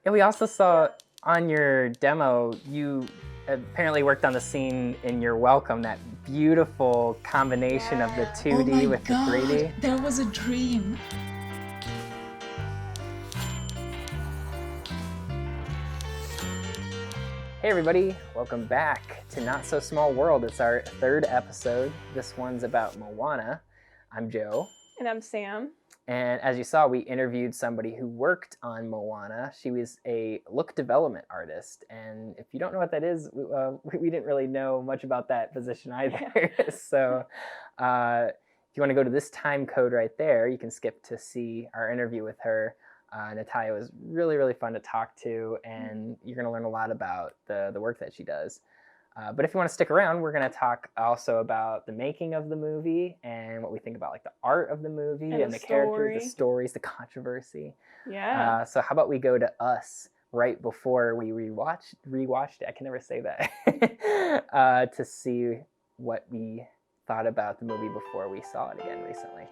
And we also saw on your demo, you apparently worked on the scene in Your Welcome, that beautiful combination of the 2D with the 3D. That was a dream. Hey everybody, welcome back to Not So Small World. It's our third episode. This one's about Moana. I'm Joe. And I'm Sam. And as you saw, we interviewed somebody who worked on Moana. She was a look development artist. And if you don't know what that is, we didn't really know much about that position either. So if you want to go to this time code right there, you can skip to see our interview with her. Natalia was really, really fun to talk to, and you're going to learn a lot about the work that she does. But if you want to stick around, we're going to talk also about the making of the movie and what we think about like the art of the movie and the characters, the stories, the controversy. Yeah. So how about we go to us right before we rewatched it. I can never say that. To see what we thought about the movie before we saw it again recently.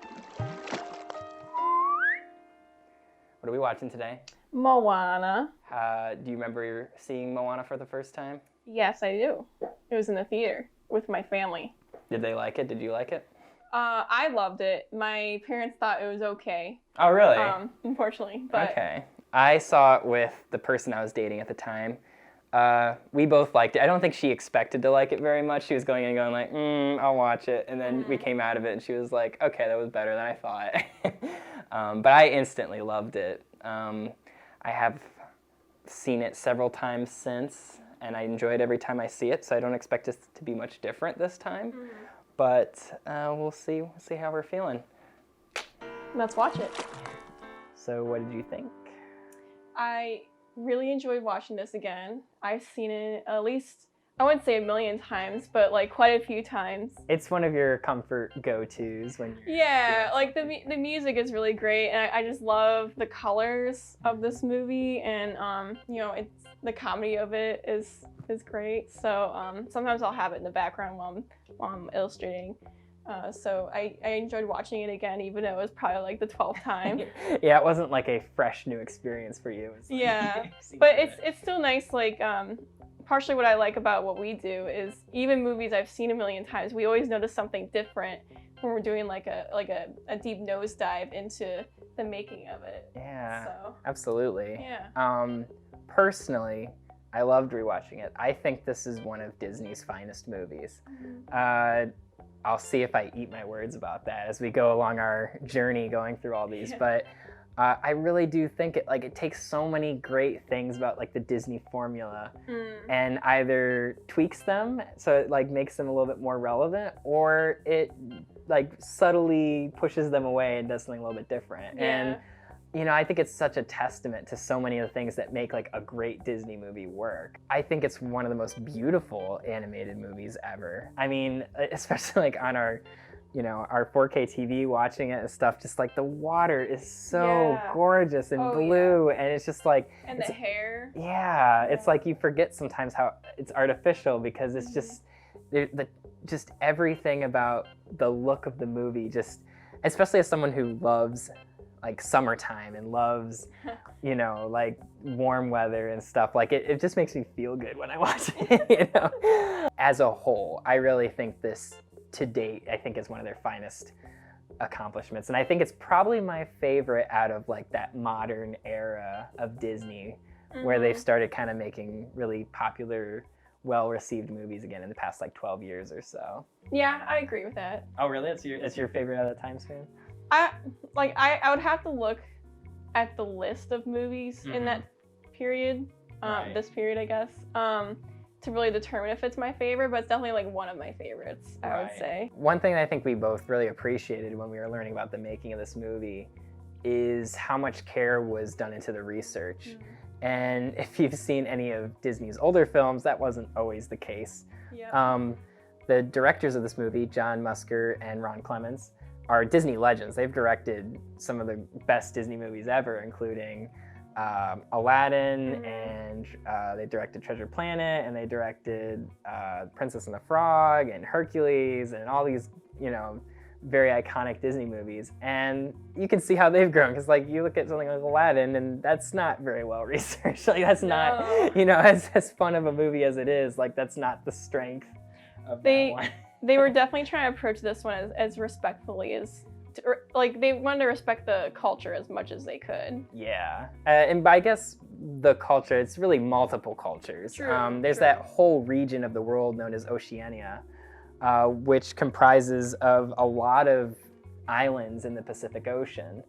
What are we watching today? Moana. Do you remember seeing Moana for the first time? Yes, I do. It was in the theater with my family. Did they like it? Did you like it? I loved it. My parents thought it was okay. Oh, really? Unfortunately, but Okay. I saw it with the person I was dating at the time. We both liked it. I don't think she expected to like it very much. She was going in and going like, I'll watch it. And then we came out of it and she was like, okay, that was better than I thought. But I instantly loved it. I have seen it several times since, and I enjoy it every time I see it, so I don't expect it to be much different this time. But we'll see how we're feeling. let's watch it. So what did you think? I really enjoyed watching this again. I've seen it at least, I wouldn't say a million times, but like quite a few times. It's one of your comfort go-tos when you're... Yeah, like the music is really great, and I just love the colors of this movie, and it's the comedy of it is great. So sometimes I'll have it in the background while I'm illustrating. So I enjoyed watching it again, even though it was probably like the 12th time. Yeah, it wasn't like a fresh new experience for you. Like, yeah, but it's still nice. Like partially what I like about what we do is even movies I've seen a million times, we always notice something different when we're doing like a deep nosedive into the making of it. Yeah, so, absolutely. Yeah. Personally, I loved rewatching it. I think this is one of Disney's finest movies. I'll see if I eat my words about that as we go along our journey going through all these. But I really do think it takes so many great things about like the Disney formula and either tweaks them so it like makes them a little bit more relevant, or it like subtly pushes them away and does something a little bit different. Yeah. And I think it's such a testament to so many of the things that make like a great Disney movie work. I think it's one of the most beautiful animated movies ever. I mean, especially like on our 4K TV watching it and stuff, just like the water is so gorgeous and blue, and it's just like... And the hair. Yeah, it's like you forget sometimes how it's artificial because it's just, just everything about the look of the movie, just, especially as someone who loves like summertime and loves, like warm weather and stuff, like it just makes me feel good when I watch it, As a whole, I really think this, to date, I think is one of their finest accomplishments. And I think it's probably my favorite out of like that modern era of Disney, where they've started kind of making really popular, well-received movies again in the past like 12 years or so. Yeah, I agree with that. Oh, really? It's your favorite out of the time span? I would have to look at the list of movies in that period, this period, I guess, to really determine if it's my favorite, but it's definitely like one of my favorites, I would say. One thing that I think we both really appreciated when we were learning about the making of this movie is how much care was done into the research. And if you've seen any of Disney's older films, that wasn't always the case. Yep. The directors of this movie, John Musker and Ron Clements, are Disney legends. They've directed some of the best Disney movies ever, including Aladdin, and they directed Treasure Planet, and they directed Princess and the Frog and Hercules and all these, very iconic Disney movies. And you can see how they've grown, because like you look at something like Aladdin, and that's not very well researched. Like that's not, you know, as fun of a movie as it is, like that's not the strength of that one. They were definitely trying to approach this one as respectfully as, like they wanted to respect the culture as much as they could. Yeah, and I guess the culture, it's really multiple cultures. True, there's true. that whole region of the world known as Oceania, which comprises of a lot of islands in the Pacific Ocean.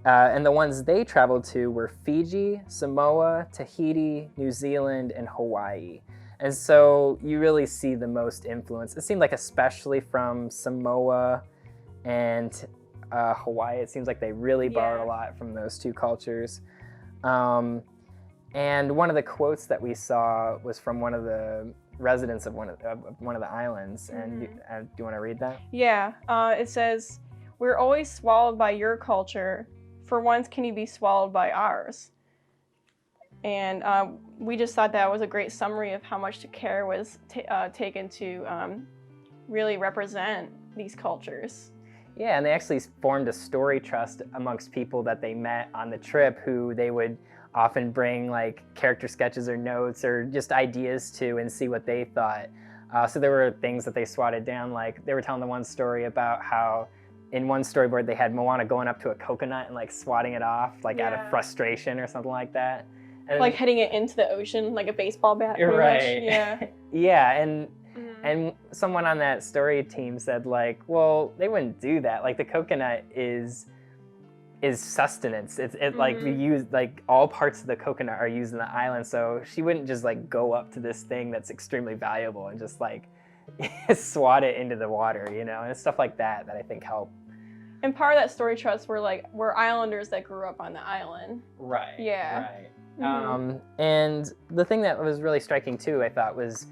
And the ones they traveled to were Fiji, Samoa, Tahiti, New Zealand, and Hawaii. And so you really see the most influence. It seemed like especially from Samoa and Hawaii, it seems like they really borrowed a lot from those two cultures. And one of the quotes that we saw was from one of the residents of one of the islands. And do you want to read that? Yeah, it says, "We're always swallowed by your culture. For once, can you be swallowed by ours?" And we just thought that was a great summary of how much care was taken to really represent these cultures. Yeah, and they actually formed a story trust amongst people that they met on the trip, who they would often bring like character sketches or notes or just ideas to and see what they thought. So there were things that they swatted down, like they were telling the one story about how in one storyboard they had Moana going up to a coconut and like swatting it off like out of frustration or something like that. And like hitting it into the ocean like a baseball bat. You're right. Much. Yeah. Yeah, and someone on that story team said like, well, they wouldn't do that. Like the coconut is sustenance. Like we use like all parts of the coconut are used in the island. So she wouldn't just like go up to this thing that's extremely valuable and just like swat it into the water, you know, and stuff like that I think help. And part of that story trust were islanders that grew up on the island. Right. Yeah. Right. And the thing that was really striking too, I thought, was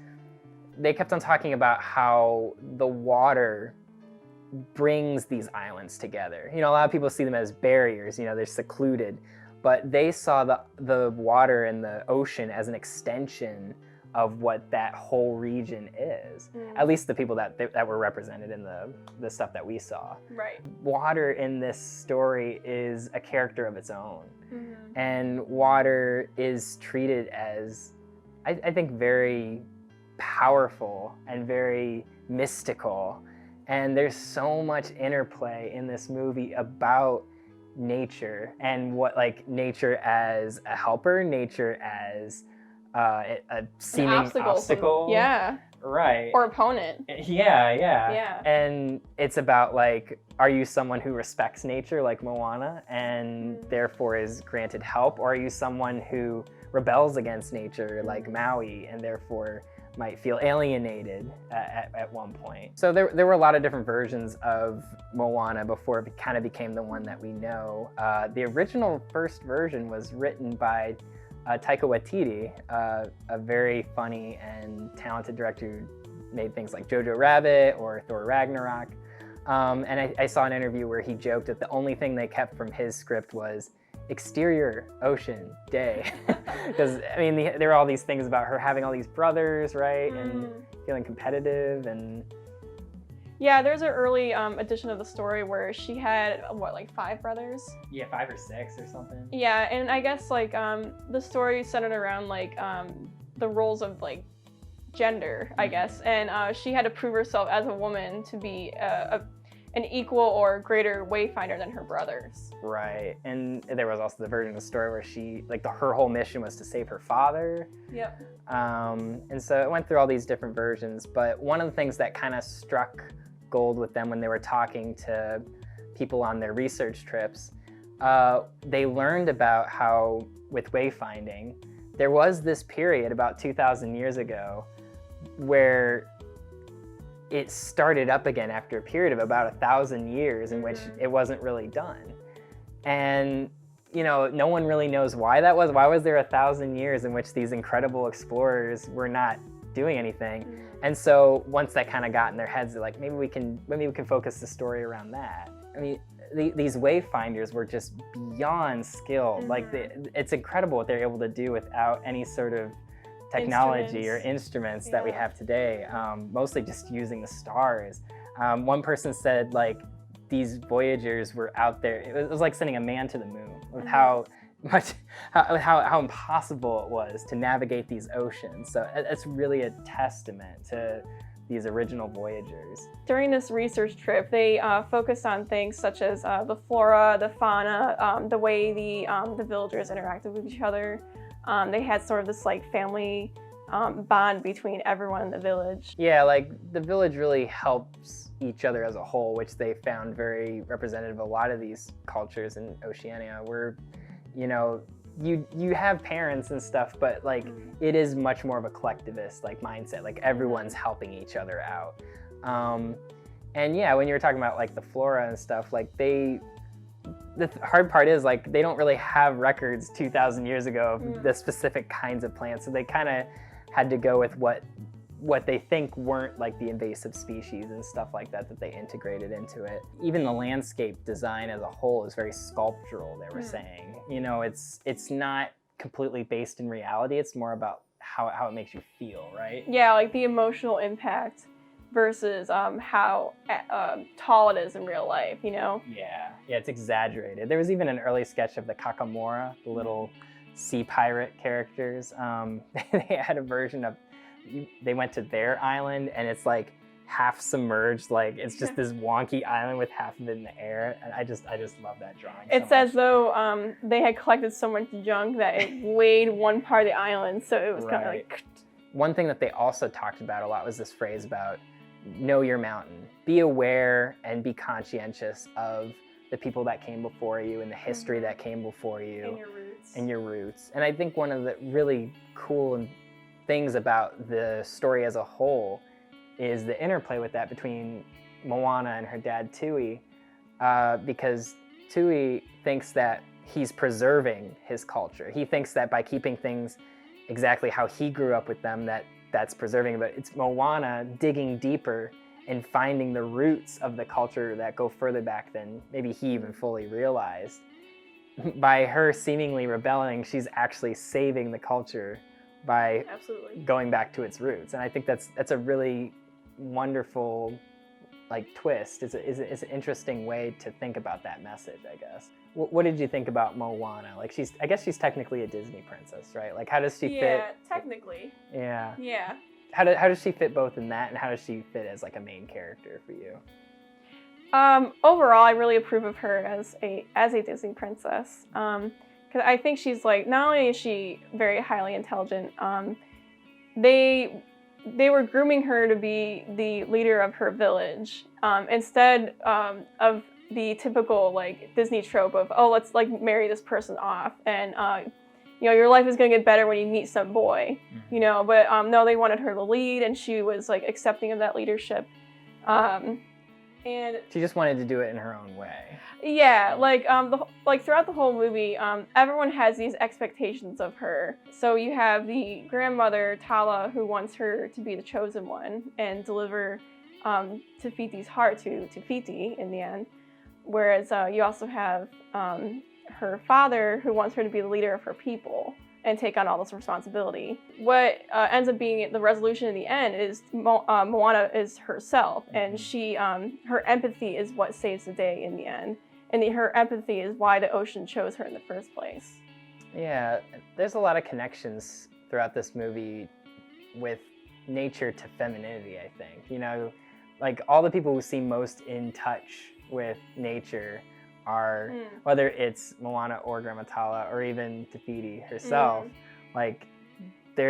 they kept on talking about how the water brings these islands together. You know, a lot of people see them as barriers, you know, they're secluded, but they saw the water and the ocean as an extension of what that whole region is. At least the people that were represented in the stuff that we saw. Right. Water in this story is a character of its own. And water is treated as, I think, very powerful and very mystical. And there's so much interplay in this movie about nature and what, like, nature as a helper, nature as a seeming obstacle. Yeah. Right. Or opponent. Yeah. And it's about like, are you someone who respects nature like Moana and therefore is granted help? Or are you someone who rebels against nature like Maui and therefore might feel alienated at one point? So there were a lot of different versions of Moana before it kind of became the one that we know. The original first version was written by Taika Waititi, a very funny and talented director who made things like Jojo Rabbit or Thor Ragnarok. And I saw an interview where he joked that the only thing they kept from his script was exterior, ocean, day. Because, I mean, there were all these things about her having all these brothers, right? And feeling competitive and... Yeah, there's an early edition of the story where she had, like 5 brothers? Yeah, 5 or 6 or something. Yeah, and I guess like the story centered around like the roles of like gender, I guess. And she had to prove herself as a woman to be an equal or greater wayfinder than her brothers. Right, and there was also the version of the story where she, like her whole mission was to save her father. Yep. And so it went through all these different versions, but one of the things that kind of struck gold with them when they were talking to people on their research trips, they learned about how with wayfinding, there was this period about 2,000 years ago where it started up again after a period of about 1,000 years in which it wasn't really done. And, you know, no one really knows why that was. Why was there 1,000 years in which these incredible explorers were not doing anything? And so once that kind of got in their heads, they're like, maybe we can focus the story around that. I mean, these wayfinders were just beyond skilled. Like, it's incredible what they're able to do without any sort of technology or instruments that we have today, mostly just using the stars. One person said, like, these voyagers were out there. It was like sending a man to the moon with how impossible it was to navigate these oceans. So it's really a testament to these original voyagers. During this research trip, they focused on things such as the flora, the fauna, the way the villagers interacted with each other. They had sort of this like family bond between everyone in the village. Yeah, like the village really helps each other as a whole, which they found very representative of a lot of these cultures in Oceania, where, you know, you have parents and stuff, but like it is much more of a collectivist like mindset. Like everyone's helping each other out. And yeah, when you were talking about like the flora and stuff, like the hard part is like they don't really have records 2,000 years ago of the specific kinds of plants, so they kind of had to go with what they think weren't like the invasive species and stuff like that they integrated into it. Even the landscape design as a whole is very sculptural, they were saying. You know, it's not completely based in reality, it's more about how it makes you feel, right? Yeah, like the emotional impact versus how tall it is in real life, you know? Yeah, it's exaggerated. There was even an early sketch of the Kakamora, the little sea pirate characters. They had a version of, they went to their island and it's like half submerged, like it's just this wonky island with half of it in the air, and I just love that drawing. It's as though they had collected so much junk that it weighed one part of the island, so it was kind of like. One thing that they also talked about a lot was this phrase about know your mountain, be aware and be conscientious of the people that came before you and the history that came before you And your roots. And I think one of the really cool things about the story as a whole is the interplay with that between Moana and her dad Tui, because Tui thinks that he's preserving his culture. He thinks that by keeping things exactly how he grew up with them, that's preserving, but it's Moana digging deeper and finding the roots of the culture that go further back than maybe he even fully realized. By her seemingly rebelling, she's actually saving the culture by going back to its roots. And I think that's a really wonderful like twist. It's an interesting way to think about that message, I guess. What did you think about Moana? Like I guess she's technically a Disney princess, right? Like how does she fit? Yeah, technically. Yeah. Yeah. How does she fit both in that, and how does she fit as like a main character for you? Overall, I really approve of her as a Disney princess. Because I think she's like, not only is she very highly intelligent, they were grooming her to be the leader of her village, instead of the typical like Disney trope of, oh, let's like marry this person off, and you know, your life is gonna get better when you meet some boy, you know. But no, they wanted her to lead, and she was like accepting of that leadership. And she just wanted to do it in her own way. Yeah, like throughout the whole movie, everyone has these expectations of her. So you have the grandmother Tala, who wants her to be the chosen one and deliver Te Fiti's heart to Te Fiti in the end. Whereas you also have her father, who wants her to be the leader of her people and take on all this responsibility. What ends up being the resolution in the end is Moana is herself, and she, her empathy is what saves the day in the end. And her empathy is why the ocean chose her in the first place. Yeah, there's a lot of connections throughout this movie with nature to femininity, I think. You know, like all the people who seem most in touch with nature are, whether it's Moana or Grandma Tala or even Te Fiti herself, like they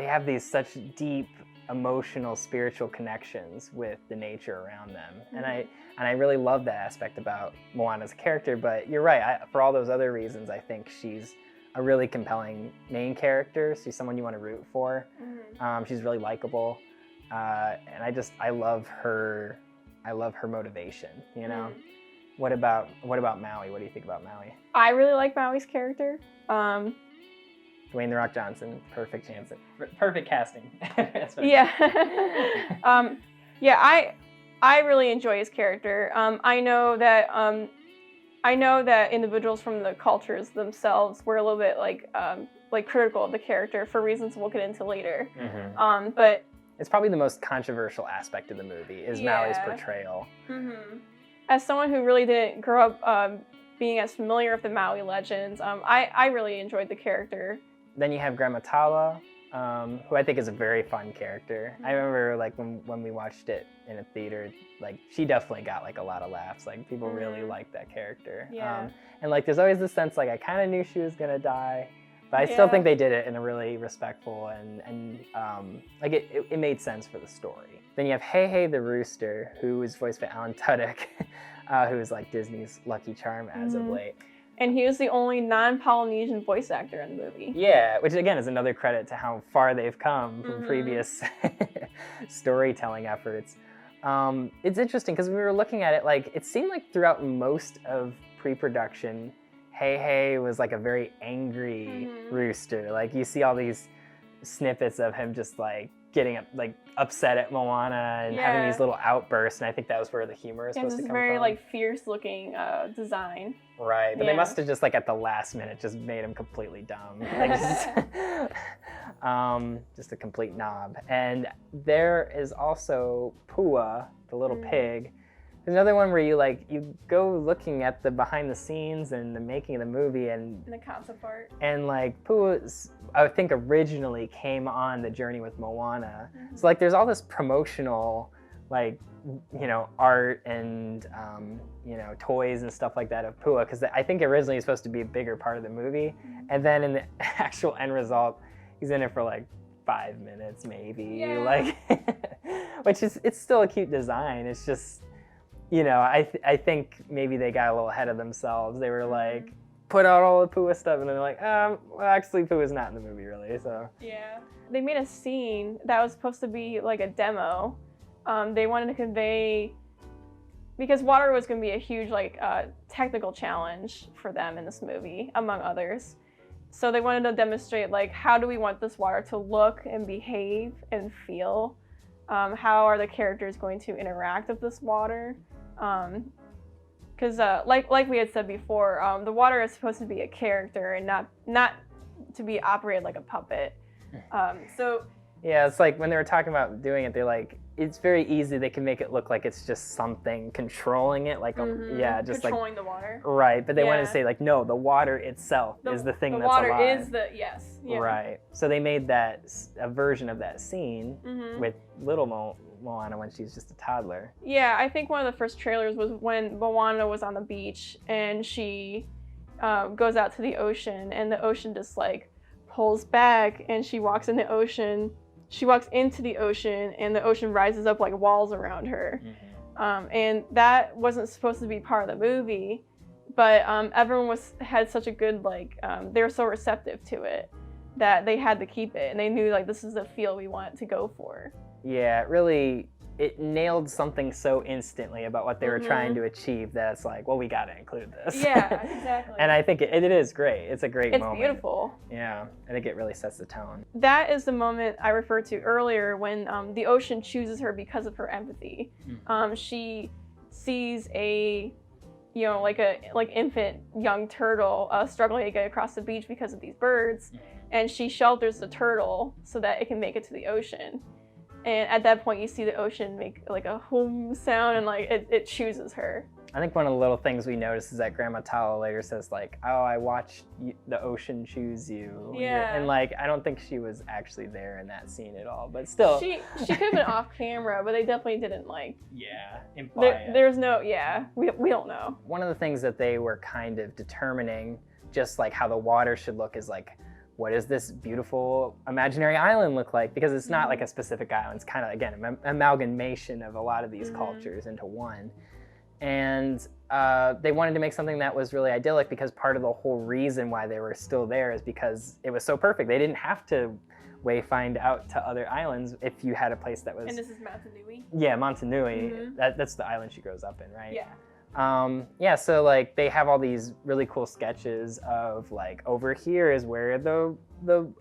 have these such deep emotional, spiritual connections with the nature around them. And I really love that aspect about Moana's character. But you're right, for all those other reasons, I think she's a really compelling main character. She's someone you want to root for. She's really likable, and I love her motivation, you know. What about Maui? What do you think about Maui? I really like Maui's character. Dwayne "The Rock" Johnson, perfect chance, perfect casting. Yeah. Yeah, I really enjoy his character. I know that individuals from the cultures themselves were a little bit like critical of the character for reasons we'll get into later. But it's probably the most controversial aspect of the movie is Maui's Yeah. portrayal. As someone who really didn't grow up being as familiar with the Maui legends, I really enjoyed the character. Then you have Grandma Tala, who I think is a very fun character. I remember like when we watched it in a theater, like she definitely got like a lot of laughs. Like people really liked that character. Yeah. And like there's always this sense like I kind of knew she was gonna die, but I still think they did it in a really respectful and like it made sense for the story. Then you have Hey Hey the Rooster, who is voiced by Alan Tudyk, who is like Disney's Lucky Charm as of late. And he was the only non-Polynesian voice actor in the movie. Yeah, which again is another credit to how far they've come from previous storytelling efforts. It's interesting because we were looking at it, like it seemed like throughout most of pre-production, Hey Hey was like a very angry rooster. Like you see all these snippets of him just like getting like upset at Moana and having these little outbursts, and I think that was where the humor is supposed to come from. It's very like fierce-looking design. Right, but they must have just like at the last minute just made him completely dumb. Like, just a complete knob. And there is also Pua, the little pig. There's another one where you go looking at the behind the scenes and the making of the movie and the concept art. And like Pua's, I think originally came on the journey with Moana. So like there's all this promotional like art and toys and stuff like that of Pua, because I think originally he's supposed to be a bigger part of the movie, and then in the actual end result he's in it for like 5 minutes maybe, like which is, it's still a cute design. It's just I think maybe they got a little ahead of themselves. They were like put out all the Pua stuff and then they're like well actually Pua's not in the movie really, so they made a scene that was supposed to be like a demo. They wanted to convey, because water was going to be a huge technical challenge for them in this movie, among others. So they wanted to demonstrate like how do we want this water to look and behave and feel. How are the characters going to interact with this water? Because like we had said before, the water is supposed to be a character and not to be operated like a puppet. Yeah, it's like when they were talking about doing it, they're like, it's very easy. They can make it look like it's just something controlling it, like just controlling the water. Right, but they wanted to say like, no, the water itself is the thing that's alive. The water is the Right. So they made that a version of that scene with little Moana when she's just a toddler. Yeah, I think one of the first trailers was when Moana was on the beach and she goes out to the ocean, and the ocean just like pulls back, and she walks in the ocean. She walks into the ocean, and the ocean rises up like walls around her. And that wasn't supposed to be part of the movie, but everyone had such a good they were so receptive to it that they had to keep it, and they knew like this is the feel we want to go for. Yeah, it nailed something so instantly about what they were trying to achieve that it's like, well, we got to include this. Yeah, exactly. And I think it is great. It's a great moment. It's beautiful. Yeah, I think it really sets the tone. That is the moment I referred to earlier when the ocean chooses her because of her empathy. She sees a infant young turtle struggling to get across the beach because of these birds, and she shelters the turtle so that it can make it to the ocean. And at that point, you see the ocean make like a home sound, and like it chooses her. I think one of the little things we notice is that Grandma Tala later says like, "Oh, I watched the ocean choose you." Yeah. And like, I don't think she was actually there in that scene at all, but still. She could have been off camera, but they definitely didn't imply it. There's no we don't know. One of the things that they were kind of determining, just like how the water should look, is like, what does this beautiful imaginary island look like? Because it's not like a specific island. It's kind of, again, an amalgamation of a lot of these cultures into one. And they wanted to make something that was really idyllic, because part of the whole reason why they were still there is because it was so perfect. They didn't have to wayfind out to other islands if you had a place that was... And this is Motunui? Yeah, Motunui. That's the island she grows up in, right? Yeah. So like they have all these really cool sketches of like, over here is where the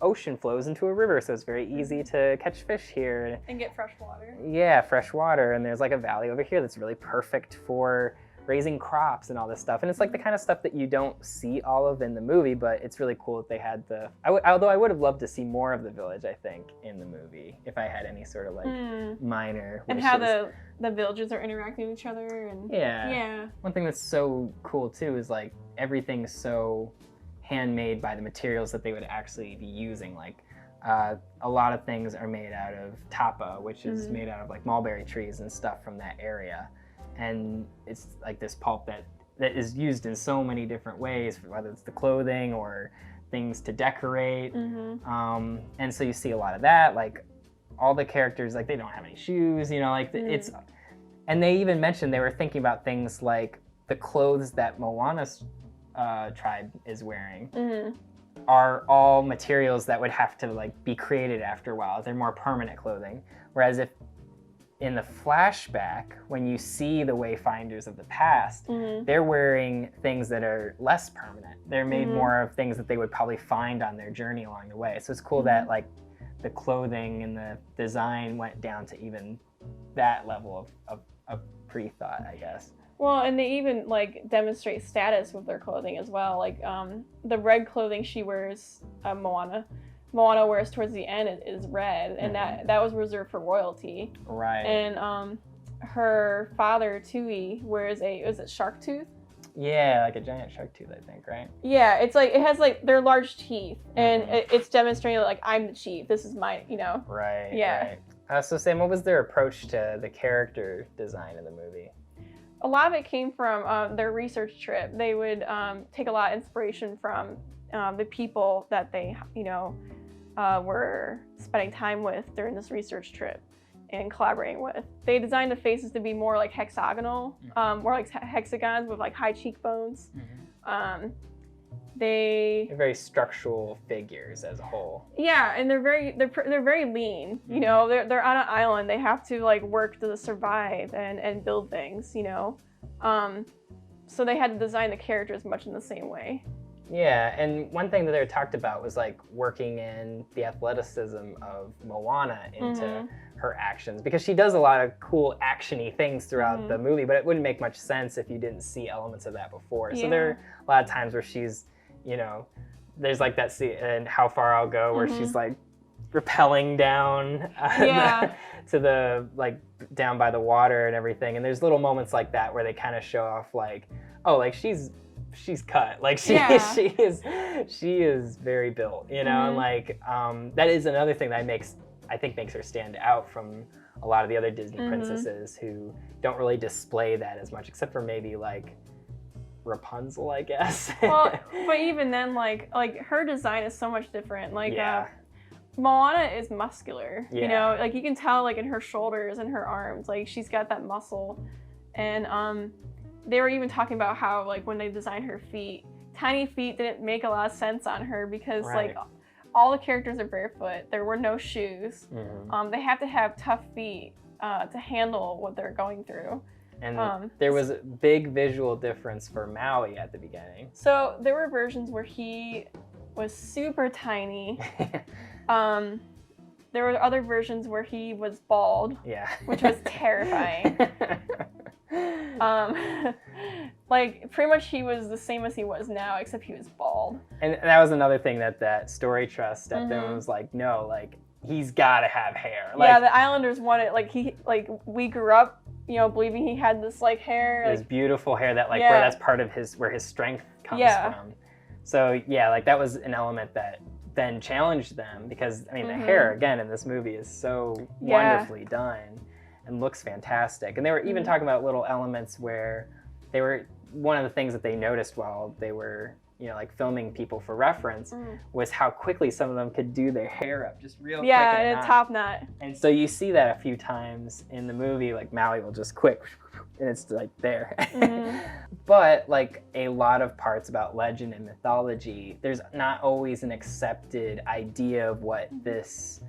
ocean flows into a river, so it's very easy to catch fish here. And get fresh water. Yeah, fresh water. And there's like a valley over here that's really perfect for raising crops and all this stuff. And it's like the kind of stuff that you don't see all of in the movie, but it's really cool that they had although I would have loved to see more of the village, I think, in the movie, if I had any sort of like minor and wishes. how the villages are interacting with each other. And yeah. One thing that's so cool too is like everything's so handmade by the materials that they would actually be using. Like a lot of things are made out of tapa, which is made out of like mulberry trees and stuff from that area. And it's like this pulp that is used in so many different ways, whether it's the clothing or things to decorate. And so you see a lot of that, like all the characters, like they don't have any shoes, you know, like it's, and they even mentioned they were thinking about things like the clothes that Moana's tribe is wearing are all materials that would have to like be created after a while. They're more permanent clothing. Whereas if in the flashback, when you see the Wayfinders of the past, they're wearing things that are less permanent. They're made more of things that they would probably find on their journey along the way. So it's cool that like the clothing and the design went down to even that level of pre-thought, I guess. Well, and they even like demonstrate status with their clothing as well. Like the red clothing she wears, Moana wears towards the end is red, and that was reserved for royalty. Right. And her father Tui wears is it shark tooth? Yeah, like a giant shark tooth, I think, right? Yeah, it's like it has like their large teeth, and it's demonstrating like I'm the chief. This is my, you know. Right. Yeah. Right. So Sam, what was their approach to the character design in the movie? A lot of it came from their research trip. They would take a lot of inspiration from the people that they, you know, were spending time with during this research trip and collaborating with. They designed the faces to be more like hexagonal, more like hexagons with like high cheekbones. They're very structural figures as a whole. Yeah, and they're very lean. You know, they're on an island. They have to like work to survive and build things. You know, so they had to design the characters much in the same way. Yeah, and one thing that they talked about was like working in the athleticism of Moana into her actions, because she does a lot of cool actiony things throughout the movie, but it wouldn't make much sense if you didn't see elements of that before. So there are a lot of times where she's, you know, there's like that scene in How Far I'll Go where she's like rappelling down to the like down by the water and everything, and there's little moments like that where they kind of show off like, oh, like she's cut, like she is very built, you know. And like that is another thing that makes her stand out from a lot of the other Disney princesses who don't really display that as much, except for maybe like Rapunzel, I guess. Well, but even then, like her design is so much different. Like Moana is muscular, you know, like you can tell like in her shoulders and her arms, like she's got that muscle. And they were even talking about how like when they designed her feet, tiny feet didn't make a lot of sense on her because like all the characters are barefoot. There were no shoes. They have to have tough feet to handle what they're going through. And there was a big visual difference for Maui at the beginning. So there were versions where he was super tiny. There were other versions where he was bald, which was terrifying. Like pretty much he was the same as he was now, except he was bald. And that was another thing that Story Trust stepped in and was like, no, like he's got to have hair. Like, the Islanders wanted, like we grew up, you know, believing he had this like hair, this beautiful hair that like where that's part of where his strength comes from. So like that was an element that then challenged them, because I mean the hair again in this movie is so wonderfully done and looks fantastic. And they were even talking about little elements where they were, one of the things that they noticed while they were, you know, like filming people for reference was how quickly some of them could do their hair up just real quick. Yeah, and a top knot. And so you see that a few times in the movie, like Maui will just quick, and it's like there. But like a lot of parts about legend and mythology, there's not always an accepted idea of what this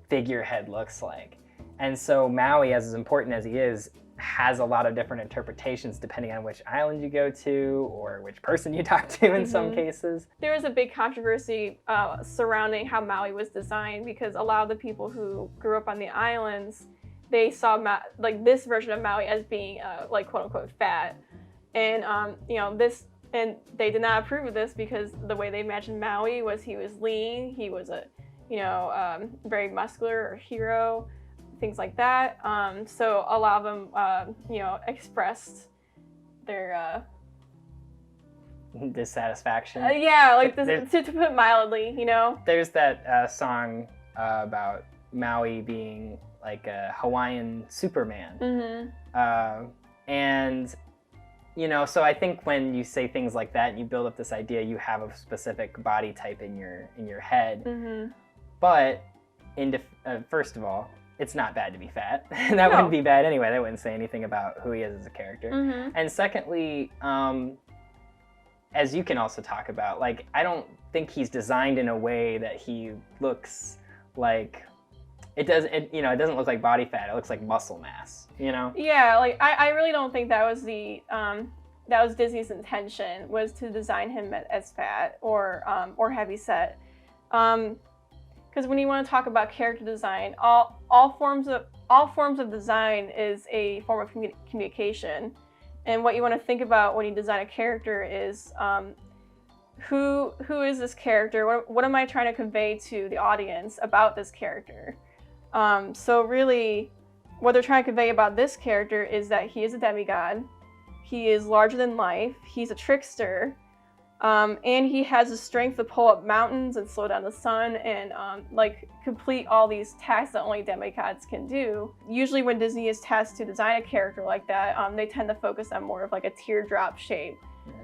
figurehead looks like. And so Maui, as important as he is, has a lot of different interpretations depending on which island you go to or which person you talk to in some cases. There was a big controversy surrounding how Maui was designed, because a lot of the people who grew up on the islands, they saw like this version of Maui as being like quote unquote fat. And and they did not approve of this because the way they imagined Maui was he was lean, he was a very muscular hero, things like that. So a lot of them expressed their dissatisfaction. To put it mildly, There's that song about Maui being like a Hawaiian Superman. And so I think when you say things like that and you build up this idea, you have a specific body type in your head. But first of all, it's not bad to be fat. That wouldn't be bad anyway. That wouldn't say anything about who he is as a character. And secondly, as you can also talk about, like, I don't think he's designed in a way that he looks like it doesn't look like body fat. It looks like muscle mass, Yeah, like I really don't think that was that was Disney's intention, was to design him as fat or heavy set. Because when you want to talk about character design, all forms of design is a form of communication. And what you want to think about when you design a character is who is this character? What am I trying to convey to the audience about this character? So really, what they're trying to convey about this character is that he is a demigod. He is larger than life. He's a trickster. And he has the strength to pull up mountains and slow down the sun and complete all these tasks that only demigods can do. Usually when Disney is tasked to design a character like that, they tend to focus on more of like a teardrop shape,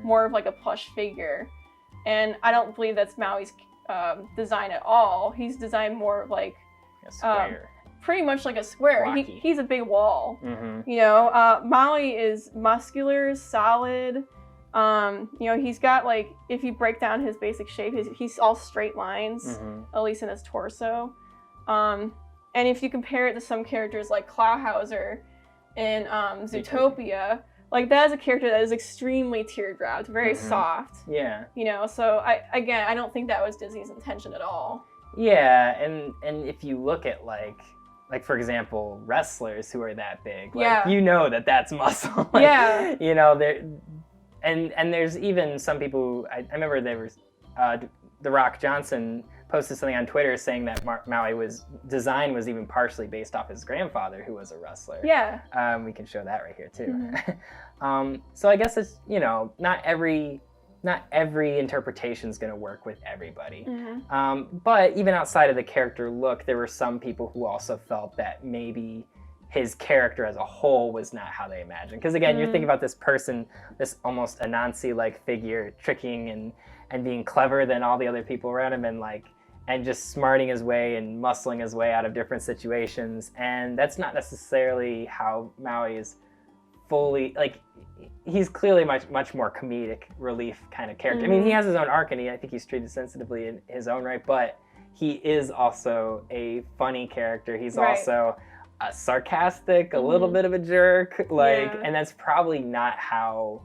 more of like a plush figure. And I don't believe that's Maui's design at all. He's designed more of like a square. Pretty much like a square. He's a big wall. Maui is muscular, solid. He's got, like, if you break down his basic shape, he's all straight lines, at least in his torso. And if you compare it to some characters like Clawhauser in Zootopia, like, that is a character that is extremely teardropped, very soft. Yeah. So I don't think that was Disney's intention at all. Yeah, and if you look at like for example, wrestlers who are that big, like, that's muscle. Like, And there's even some people who, I remember there was, The Rock Johnson posted something on Twitter saying that Maui's design was even partially based off his grandfather, who was a wrestler. Yeah. We can show that right here too. So I guess it's, not every interpretation is going to work with everybody. But even outside of the character look, there were some people who also felt that maybe his character as a whole was not how they imagined. Because again, you're thinking about this person, this almost Anansi-like figure, tricking and being clever than all the other people around him, and just smarting his way and muscling his way out of different situations. And that's not necessarily how Maui is fully, like, he's clearly much more comedic relief kind of character. I mean, he has his own arc, and I think he's treated sensitively in his own right, but he is also a funny character. He's also sarcastic, a little bit of a jerk, and that's probably not how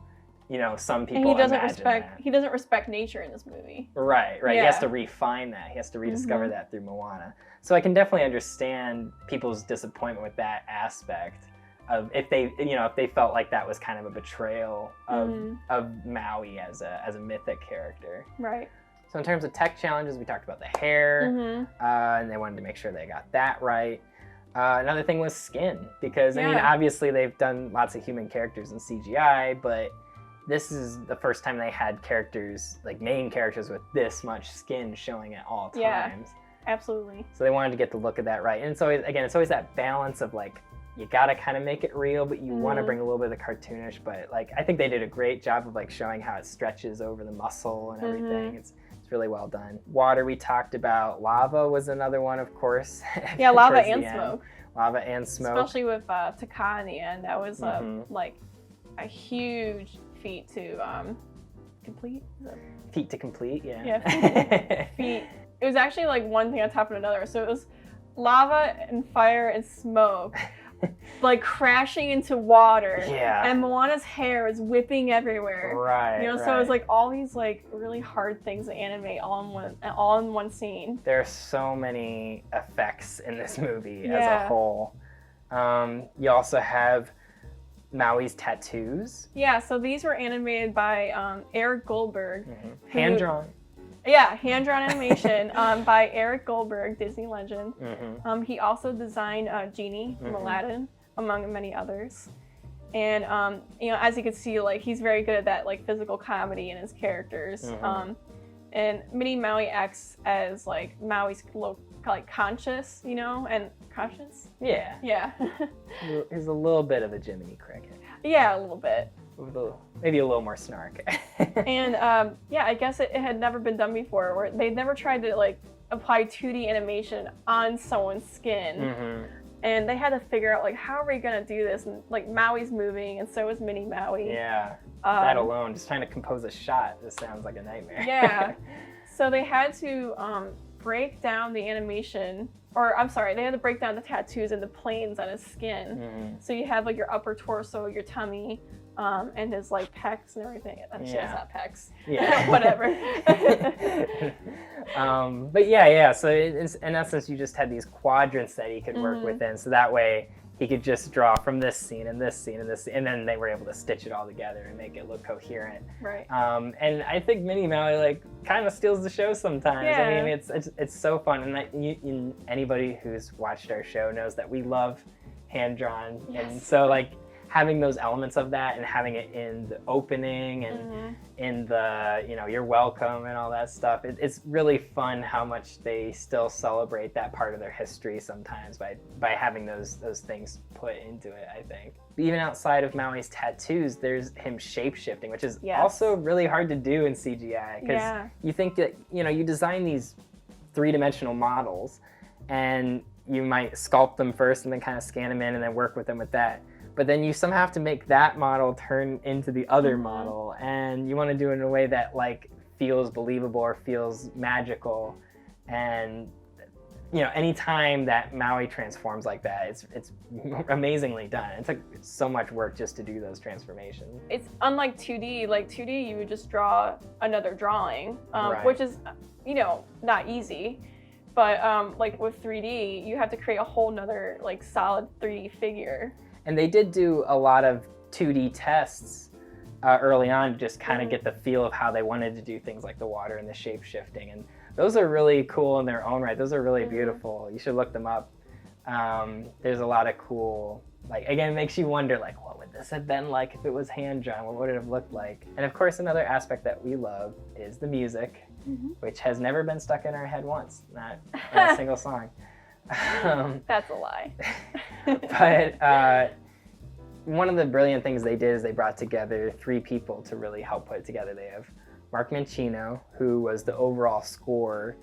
some people imagine that. He doesn't respect nature in this movie. Right. He has to refine that. He has to rediscover that through Moana. So I can definitely understand people's disappointment with that aspect of if they felt like that was kind of a betrayal of Maui as a mythic character. Right. So in terms of tech challenges, we talked about the hair, and they wanted to make sure they got that right. Another thing was skin, because I mean, obviously they've done lots of human characters in CGI, but this is the first time they had characters, like main characters, with this much skin showing at all times. Yeah, absolutely. So they wanted to get the look of that right. And so it's always that balance of like, you gotta kind of make it real, but you want to bring a little bit of the cartoonish. But like, I think they did a great job of like showing how it stretches over the muscle and everything. It's really well done. Water we talked about. Lava was another one, of course. Yeah, lava and smoke. Lava and smoke. Especially with Taka in the end. That was like a huge feat to complete. Feat to complete, yeah. Yeah, feat. It was actually like one thing on top of another. So it was lava and fire and smoke. Like crashing into water, and Moana's hair is whipping everywhere. Right. So it was like all these like really hard things to animate all in one scene. There are so many effects in this movie as a whole. You also have Maui's tattoos. Yeah, so these were animated by Eric Goldberg. Hand drawn. Yeah, hand-drawn animation by Eric Goldberg, Disney legend. He also designed Genie from Aladdin, among many others. And you know, as you can see, like he's very good at that like physical comedy in his characters. And Mini Maui acts as like Maui's like conscious, you know, and conscious. Yeah. Yeah. He's a little bit of a Jiminy Cricket. Yeah, a little bit. Maybe a little more snark. And yeah, I guess it had never been done before, where they'd never tried to like apply 2D animation on someone's skin. And they had to figure out like, how are we gonna do this? And like Maui's moving, and so is Mini Maui. Yeah. That alone, just trying to compose a shot, this sounds like a nightmare. Yeah. So they had to break down the animation, or I'm sorry, they had to break down the tattoos into planes on his skin. So you have like your upper torso, your tummy, and his like pecs and everything. Actually, it's not pecs. Yeah. Whatever. But yeah. So in essence, you just had these quadrants that he could work within. So that way he could just draw from this scene and this scene and this scene, and then they were able to stitch it all together and make it look coherent. Right. And I think Mini Maui like kind of steals the show sometimes. Yeah. I mean, it's so fun, and anybody who's watched our show knows that we love hand drawn, and so like having those elements of that and having it in the opening and in the, you know, you're welcome and all that stuff. It's really fun how much they still celebrate that part of their history sometimes by having those things put into it, I think. Even outside of Maui's tattoos, there's him shape-shifting, which is also really hard to do in CGI, because you think that, you know, you design these three-dimensional models and you might sculpt them first and then kind of scan them in and then work with them with that. But then you somehow have to make that model turn into the other model, and you want to do it in a way that like feels believable or feels magical. And you know, anytime that Maui transforms like that, it's amazingly done. It took so much work just to do those transformations. It's unlike 2D. Like 2D, you would just draw another drawing, which is, you know, not easy. But like with 3D, you have to create a whole nother like solid 3D figure. And they did do a lot of 2D tests early on to just kind of get the feel of how they wanted to do things like the water and the shape shifting. And those are really cool in their own right. Those are really beautiful. You should look them up. There's a lot of cool, like, again, it makes you wonder, like, what would this have been like if it was hand drawn? What would it have looked like? And of course, another aspect that we love is the music, which has never been stuck in our head once, not a single song. That's a lie. But one of the brilliant things they did is they brought together 3 people to really help put it together. They have Mark Mancino, who was the overall score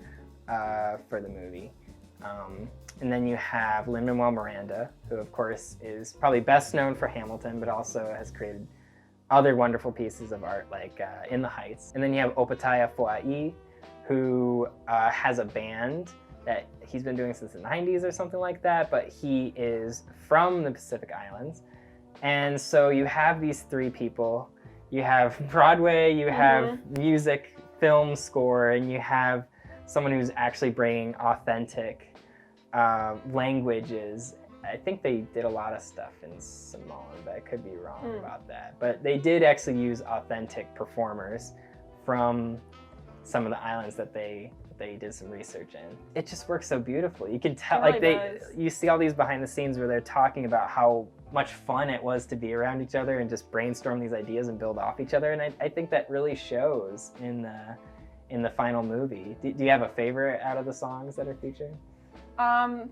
for the movie. And then you have Lin-Manuel Miranda, who of course is probably best known for Hamilton, but also has created other wonderful pieces of art like In the Heights. And then you have Opataya Foai, who has a band that he's been doing since the 90s or something like that, but he is from the Pacific Islands. And so you have these 3 people. You have Broadway, you have music, film score, and you have someone who's actually bringing authentic languages. I think they did a lot of stuff in Samoan, but I could be wrong about that. But they did actually use authentic performers from some of the islands that they did some research in. It just works so beautifully. You can tell, you see all these behind the scenes where they're talking about how much fun it was to be around each other and just brainstorm these ideas and build off each other. And I think that really shows in the final movie. Do you have a favorite out of the songs that are featured? Oh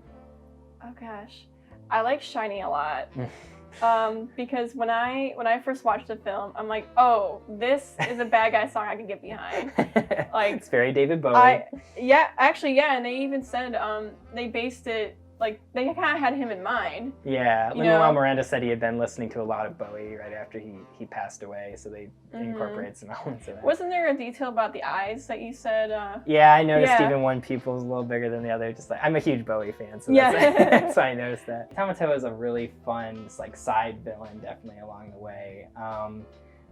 gosh, I like Shiny a lot. Because when I first watched the film, I'm like, oh, this is a bad guy song I can get behind. Like, it's very David Bowie. And they even said they based it, like, they kind of had him in mind. Yeah, Lin-Manuel Miranda said he had been listening to a lot of Bowie right after he passed away, so they incorporated some elements of that. Wasn't there a detail about the eyes that you said? Yeah, I noticed even one pupil's a little bigger than the other. Just like, I'm a huge Bowie fan, so that's why I noticed that. Tamatoa is a really fun, just like side villain, definitely along the way.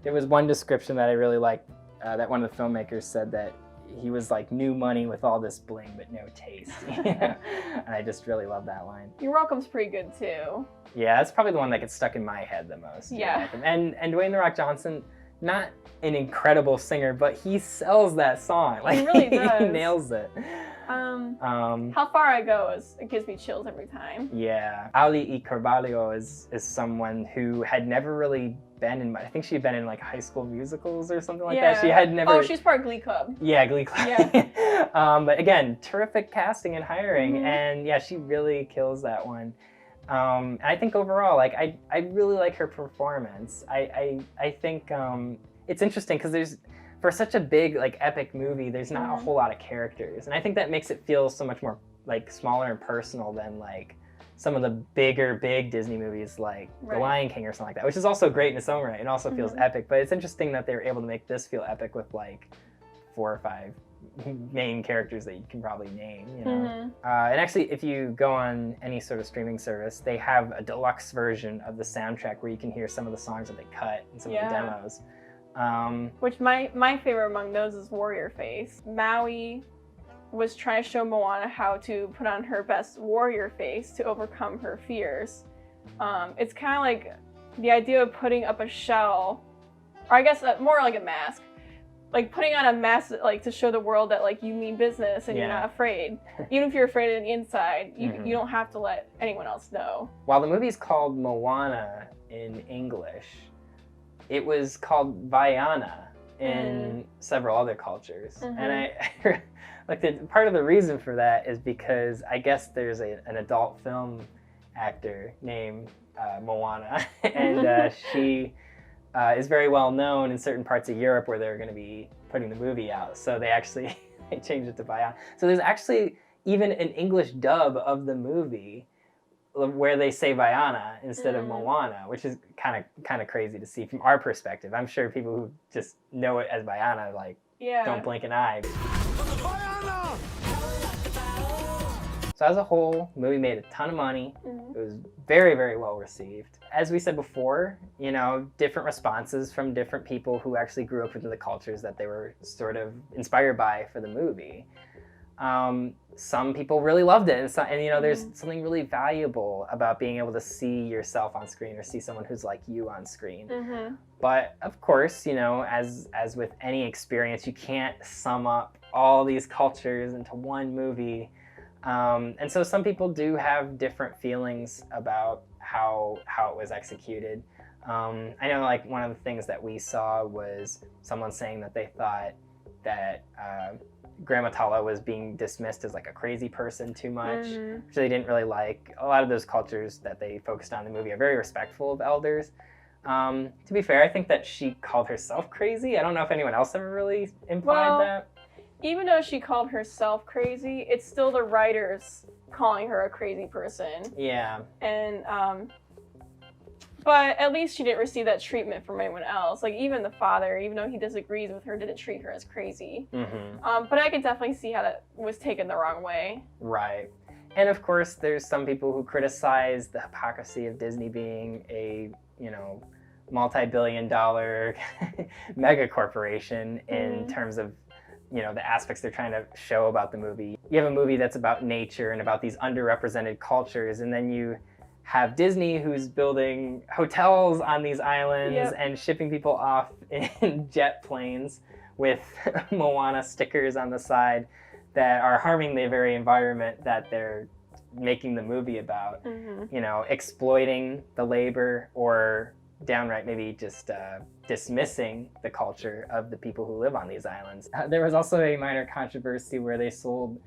There was one description that I really liked, that one of the filmmakers said that he was like new money with all this bling but no taste. And I just really love that line. You're Welcome's pretty good too. Yeah, that's probably the one that gets stuck in my head the most. Yeah. And Dwayne The Rock Johnson, not an incredible singer, but he sells that song. Like, He really does. He nails it. How Far I Go it gives me chills every time. Yeah. Ali E. Carvalho is someone who had never really been in, I think she had been in like High School Musicals or something like that. She had never. Oh, she's part of Glee Club. Yeah, Glee Club. Yeah. But again, terrific casting and hiring, Mhm. and yeah, she really kills that one. I think overall, like I really like her performance. I think it's interesting because there's, for such a big like epic movie, there's not a whole lot of characters, and I think that makes it feel so much more like smaller and personal than like some of the big Disney movies like The Lion King or something like that, which is also great in its own right and also feels epic. But it's interesting that they were able to make this feel epic with like 4 or 5 main characters that you can probably name, you know. And actually, if you go on any sort of streaming service, they have a deluxe version of the soundtrack where you can hear some of the songs that they cut and some of the demos. Which my favorite among those is Warrior Face. Maui was trying to show Moana how to put on her best warrior face to overcome her fears. It's kind of like the idea of putting up a shell, or I guess more like a mask. Like putting on a mask like to show the world that like you mean business and you're not afraid. Even if you're afraid on the inside, you don't have to let anyone else know. While the movie's called Moana in English, it was called Vaiana in several other cultures. And I like part of the reason for that is because I guess there's an adult film actor named Moana, and she is very well known in certain parts of Europe where they're going to be putting the movie out. So they actually they changed it to Vaiana. So there's actually even an English dub of the movie where they say Vaiana instead of Moana, which is kind of crazy to see from our perspective. I'm sure people who just know it as Vaiana like don't blink an eye. So as a whole, the movie made a ton of money. It was very, very well received. As we said before, you know, different responses from different people who actually grew up within the cultures that they were sort of inspired by for the movie. Some people really loved it, and you know, there's something really valuable about being able to see yourself on screen or see someone who's like you on screen. But of course, you know, as with any experience, you can't sum up all these cultures into one movie. And so some people do have different feelings about how it was executed. I know like one of the things that we saw was someone saying that they thought that Grandma Tala was being dismissed as like a crazy person too much, which they didn't really like. A lot of those cultures that they focused on in the movie are very respectful of elders. To be fair, I think that she called herself crazy. I don't know if anyone else ever really implied that. Even though she called herself crazy, it's still the writers calling her a crazy person. Yeah. And but at least she didn't receive that treatment from anyone else. Like even the father, even though he disagrees with her, didn't treat her as crazy. But I could definitely see how that was taken the wrong way. Right. And of course, there's some people who criticize the hypocrisy of Disney being a, you know, multi-billion-dollar mega corporation in terms of, you know, the aspects they're trying to show about the movie. You have a movie that's about nature and about these underrepresented cultures, and then you have Disney who's building hotels on these islands and shipping people off in jet planes with Moana stickers on the side that are harming the very environment that they're making the movie about. You know, exploiting the labor or downright maybe just dismissing the culture of the people who live on these islands. There was also a minor controversy where they sold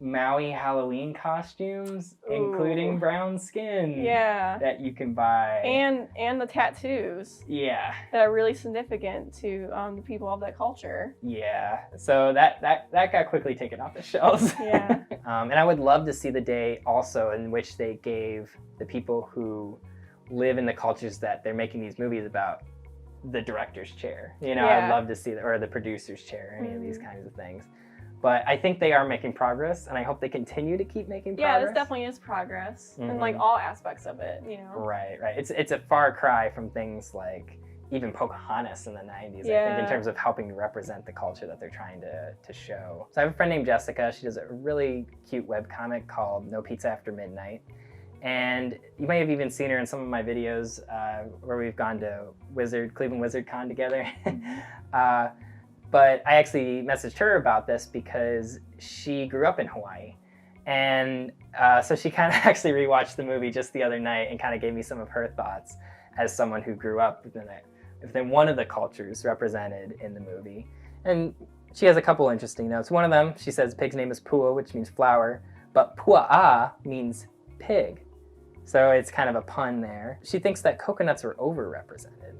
Maui Halloween costumes, including brown skin, that you can buy, and the tattoos, that are really significant to the people of that culture. So that got quickly taken off the shelves. And I would love to see the day also in which they gave the people who live in the cultures that they're making these movies about the director's chair. You know, I'd love to see or the producer's chair, any of these kinds of things. But I think they are making progress, and I hope they continue to keep making progress. Yeah, this definitely is progress in like all aspects of it, you know. Right. It's a far cry from things like, even Pocahontas in the 90s, I Yeah. think, in terms of helping to represent the culture that they're trying to show. So I have a friend named Jessica. She does a really cute webcomic called No Pizza After Midnight. And you may have even seen her in some of my videos where we've gone to Cleveland Wizard Con together. But I actually messaged her about this because she grew up in Hawaii. And so she kind of actually rewatched the movie just the other night and kind of gave me some of her thoughts as someone who grew up within one of the cultures represented in the movie. And she has a couple interesting notes. One of them, she says pig's name is Pua, which means flower, but Pua'a means pig. So it's kind of a pun there. She thinks that coconuts are overrepresented.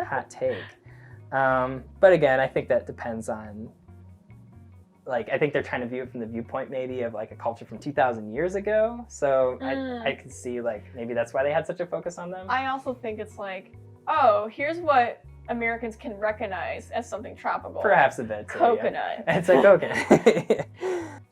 Hot take. But again, I think that depends on, I think they're trying to view it from the viewpoint maybe of like a culture from 2,000 years ago. So I could see maybe that's why they had such a focus on them. I also think it's like, oh, here's what Americans can recognize as something tropical. Perhaps a bit. Coconut. Yeah. It's like coconut.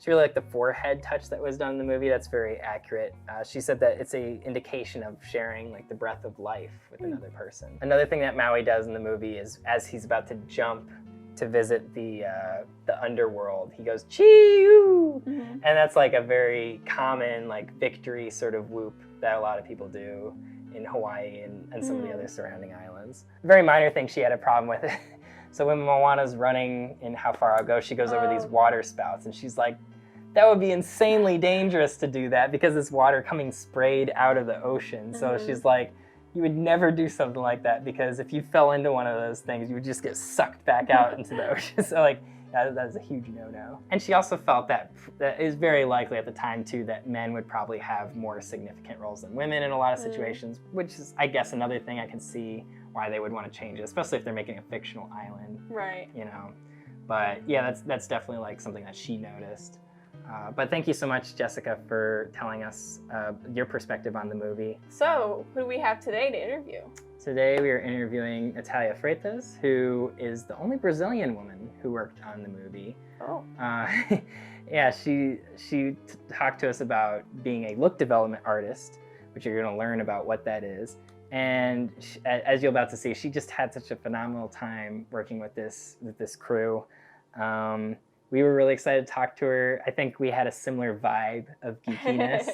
She really liked the forehead touch that was done in the movie. That's very accurate. She said that it's a indication of sharing the breath of life with another person. Another thing that Maui does in the movie is as he's about to jump to visit the underworld, he goes chee-oo, and that's a very common victory sort of whoop that a lot of people do in Hawaii and some of the other surrounding islands. Very minor thing she had a problem with. So when Moana's running in How Far I'll Go, she goes over these water spouts, and she's like, that would be insanely dangerous to do that because it's water coming sprayed out of the ocean. So she's like, you would never do something like that because if you fell into one of those things, you would just get sucked back out into the ocean. So that is a huge no-no. And she also felt that it is very likely at the time too that men would probably have more significant roles than women in a lot of situations, which is, I guess, another thing I can see why they would want to change it, especially if they're making a fictional island. Right. But yeah, that's definitely something that she noticed. But thank you so much, Jessica, for telling us your perspective on the movie. So, who do we have today to interview? Today we are interviewing Natalia Freitas, who is the only Brazilian woman who worked on the movie. Oh. Yeah, she talked to us about being a look development artist, which you're going to learn about what that is. And as you're about to see, she just had such a phenomenal time working with this crew. We were really excited to talk to her. I think we had a similar vibe of geekiness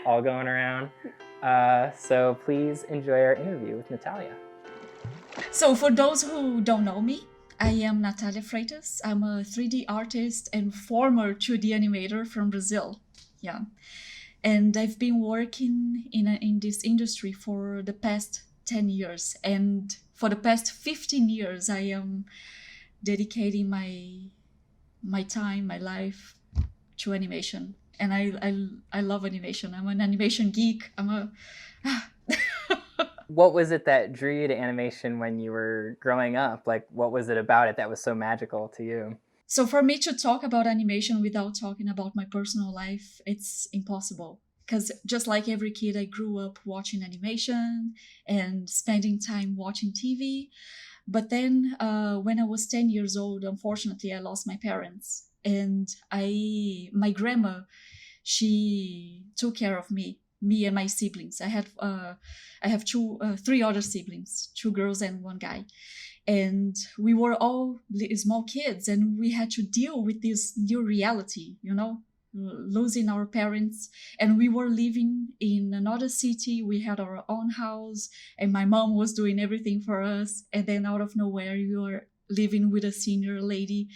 all going around. So please enjoy our interview with Natalia. So for those who don't know me, I am Natalia Freitas. I'm a 3D artist and former 2D animator from Brazil. Yeah. And I've been working in this industry for the past 10 years. And for the past 15 years, I am dedicating my time, my life to animation. And I love animation. I'm an animation geek. What was it that drew you to animation when you were growing up? What was it about it that was so magical to you? So for me to talk about animation without talking about my personal life, it's impossible. Because just like every kid, I grew up watching animation and spending time watching TV. But then when I was 10 years old, unfortunately, I lost my parents. And my grandma, she took care of me and my siblings. I have three other siblings, 2 girls and 1 guy. And we were all small kids and we had to deal with this new reality, losing our parents. And we were living in another city. We had our own house and my mom was doing everything for us. And then out of nowhere, we were living with a senior lady.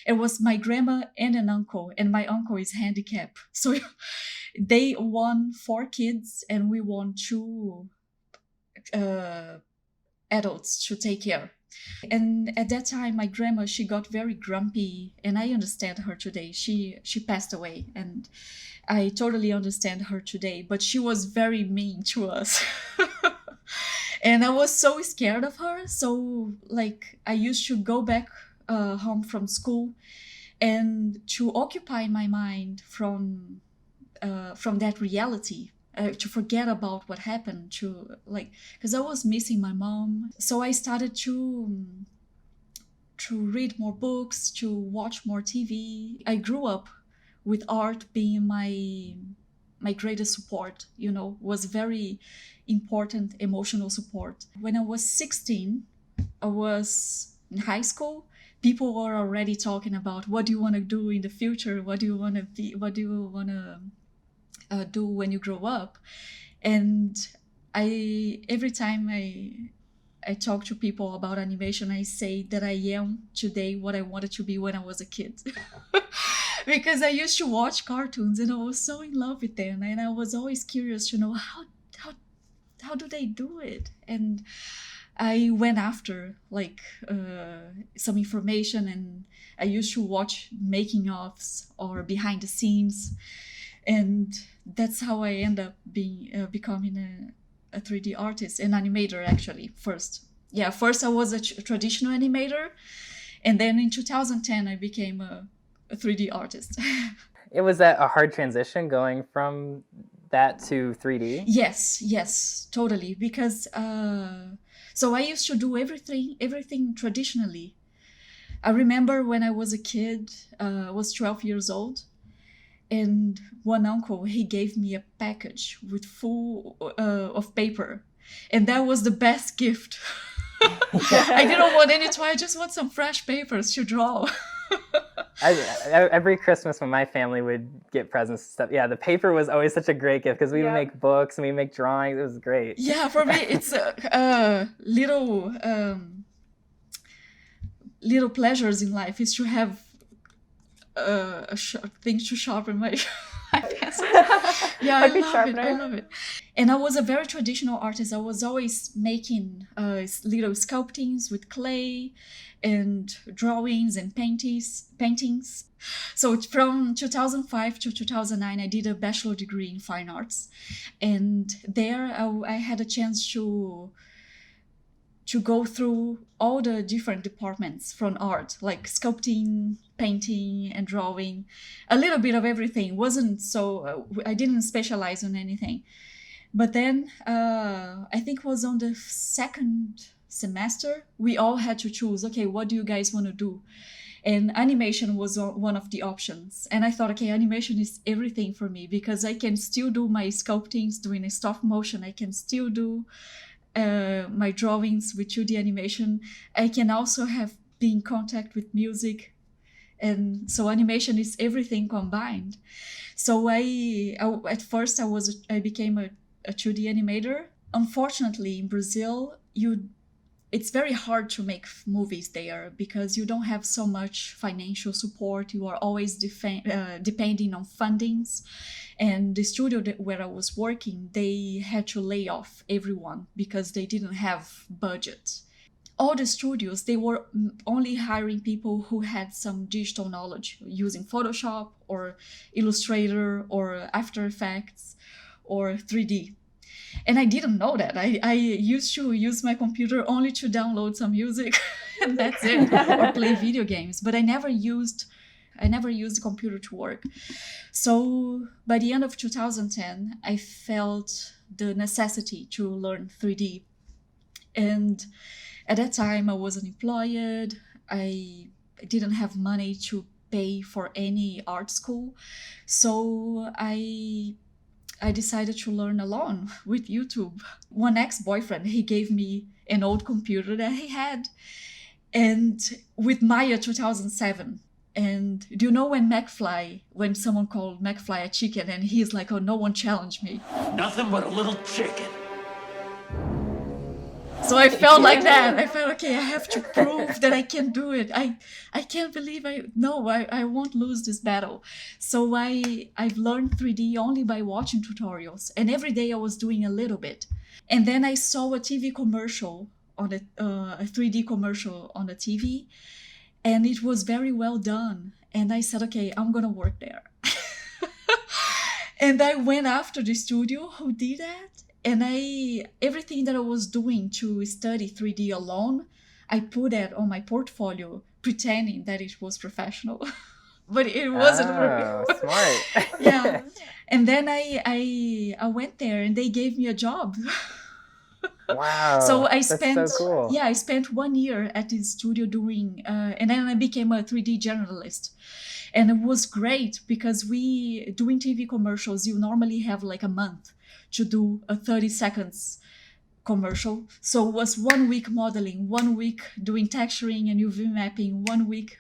It was my grandma and an uncle, and my uncle is handicapped. So they won 4 kids and we won 2 adults to take care. And at that time, my grandma, she got very grumpy, and I understand her today. She passed away, and I totally understand her today, but she was very mean to us. And I was so scared of her. So I used to go back home from school and to occupy my mind from that reality. To forget about what happened, because I was missing my mom. So I started to read more books, to watch more TV. I grew up with art being my greatest support, was very important emotional support. When I was 16, I was in high school, people were already talking about what do you want to do in the future, what do you want to be, what do you want to do when you grow up. And every time I talk to people about animation, I say that I am today what I wanted to be when I was a kid. Because I used to watch cartoons and I was so in love with them, and I was always curious to know how do they do it. And I went after like some information, and I used to watch making ofs or behind the scenes, and that's how I end up becoming a 3D artist, an animator actually. First I was a traditional animator, and then in 2010 I became a 3D artist. It was a hard transition going from that to 3D? Yes, totally. Because so I used to do everything traditionally. I remember when I was a kid, I was 12 years old, and one uncle, he gave me a package with full of paper, and that was the best gift. I didn't want any toy, I just want some fresh papers to draw. Every Christmas when my family would get presents and stuff, yeah, the paper was always such a great gift because we would make books and we make drawings. It was great. Yeah, for me it's little pleasures in life is to have things to sharpen my pencil. Yeah, I love it. And I was a very traditional artist. I was always making little sculptings with clay and drawings and paintings. So from 2005 to 2009, I did a bachelor degree in fine arts. And there I had a chance to go through all the different departments from art, like sculpting, painting, and drawing, a little bit of everything. Wasn't so, I didn't specialize on anything. But then I think it was on the second semester, we all had to choose, okay, what do you guys want to do? And animation was one of the options. And I thought, okay, animation is everything for me because I can still do my sculptings doing a stop motion. I can still do my drawings with 2D animation. I can also be in contact with music, and so animation is everything combined. So I at first I became a 2D animator. Unfortunately, in Brazil, it's very hard to make movies there because you don't have so much financial support. You are always depending on fundings. And the studio where I was working, they had to lay off everyone because they didn't have budget. All the studios, they were only hiring people who had some digital knowledge using Photoshop or Illustrator or After Effects or 3D. And I didn't know that. I used to use my computer only to download some music and that's it, or play video games. But I never used the computer to work. So by the end of 2010, I felt the necessity to learn 3D. And at that time, I was unemployed. I didn't have money to pay for any art school. So I decided to learn alone with YouTube. One ex-boyfriend, he gave me an old computer that he had, and with Maya 2007. And do you know when someone called McFly a chicken, and he's like, oh, no one challenged me. Nothing but a little chicken. So I felt like that. I felt, okay, I have to prove that I can do it. I can't believe I won't lose this battle. So I've learned 3D only by watching tutorials. And every day I was doing a little bit. And then I saw a TV commercial a 3D commercial on the TV. And it was very well done. And I said, okay, I'm going to work there. And I went after the studio who did that. And everything that I was doing to study 3D alone, I put that on my portfolio, pretending that it was professional. But it wasn't for me. Smart. Yeah. And then I went there and they gave me a job. Wow. So that's so cool. Yeah, I spent 1 year at this studio doing, and then I became a 3D generalist. And it was great because doing TV commercials, you normally have like a month to do a 30 seconds commercial. So it was 1 week modeling, 1 week doing texturing and UV mapping, 1 week.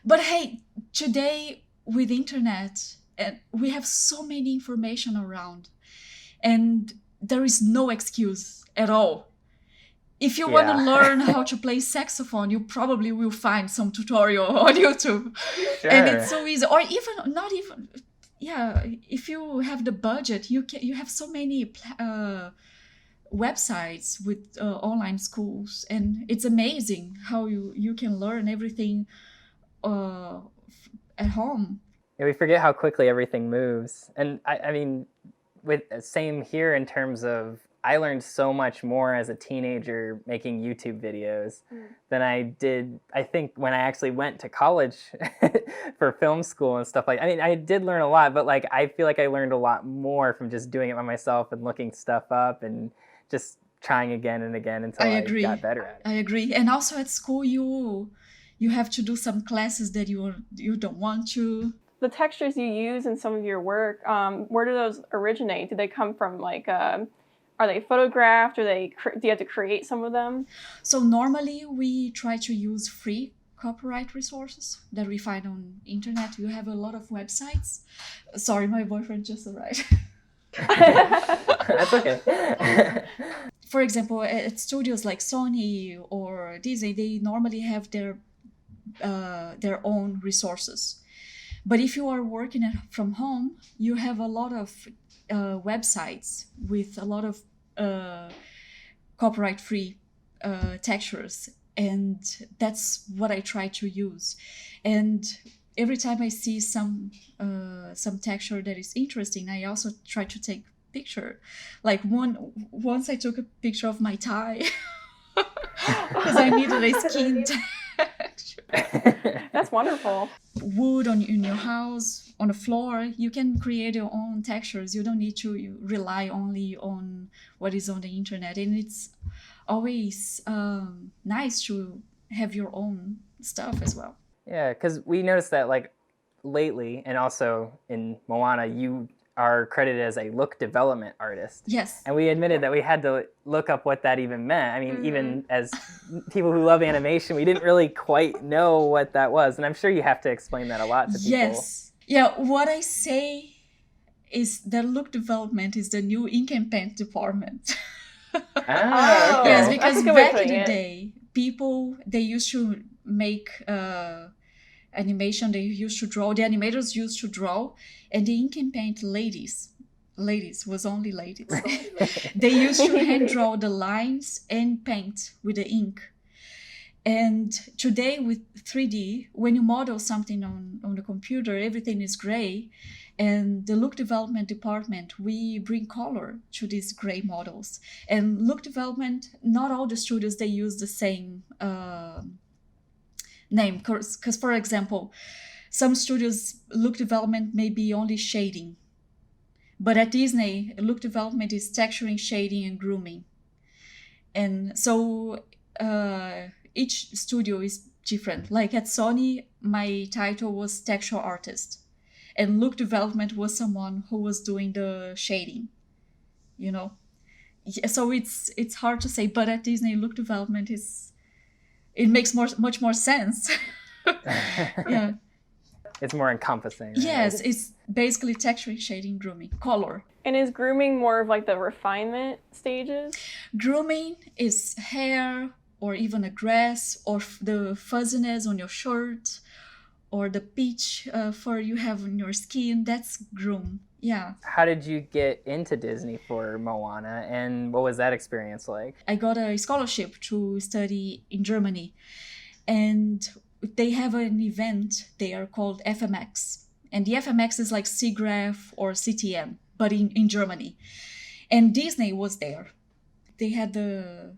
But hey, today with internet, and we have so many information around, and there is no excuse at all. If you want to learn how to play saxophone, you probably will find some tutorial on YouTube. Sure. And it's so easy. Or even not even, yeah, if you have the budget, you have so many websites with online schools, and it's amazing how you can learn everything at home. Yeah, we forget how quickly everything moves. And I mean, with same here in terms of, I learned so much more as a teenager making YouTube videos than I did, I think, when I actually went to college for film school and stuff like. I mean, I did learn a lot, but like I feel like I learned a lot more from just doing it by myself and looking stuff up and just trying again and again until I got better at it. I agree. And also at school, you have to do some classes that you don't want to. The textures you use in some of your work, where do those originate? Do they come from like, are they photographed, or do you have to create some of them? So normally we try to use free copyright resources that we find on internet. You have a lot of websites. Sorry, my boyfriend just arrived. That's okay. For example, at studios like Sony or Disney, they normally have their own resources. But if you are working from home, you have a lot of websites with a lot of copyright-free textures, and that's what I try to use. And every time I see some texture that is interesting, I also try to take picture. Like once I took a picture of my tie because I needed a skin texture. That's wonderful. Wood in your house, on the floor, you can create your own textures. You don't need to rely only on what is on the internet. And it's always nice to have your own stuff as well. Yeah, because we noticed that like lately, and also in Moana, you are credited as a look development artist. Yes. And we admitted that we had to look up what that even meant. I mean, even as people who love animation, we didn't really quite know what that was. And I'm sure you have to explain that a lot to people. Yes. Yeah, what I say is that look development is the new ink and paint department. Ah, okay. Yes, because That's a good way of back in putting the it. day, people, they used to make animation, they used to draw, the animators used to draw, and the ink and paint ladies was only ladies. They used to hand draw the lines and paint with the ink. And today with 3D, when you model something on the computer, everything is gray. And the look development department, we bring color to these gray models. And look development, not all the studios, they use the same name. Because, for example, some studios, look development may be only shading. But at Disney, look development is texturing, shading, and grooming. And so each studio is different. Like at Sony, my title was texture artist. And look development was someone who was doing the shading, you know? So it's hard to say, but at Disney, look development it makes much more sense. Yeah. It's more encompassing. Right? Yes, it's basically texturing, shading, grooming, color. And is grooming more of like the refinement stages? Grooming is hair, or even a grass, or the fuzziness on your shirt, or the peach fur you have on your skin. That's groom. Yeah. How did you get into Disney for Moana, and what was that experience like? I got a scholarship to study in Germany, and they have an event there called FMX. And the FMX is like SIGGRAPH or CTM, but in Germany. And Disney was there. They had a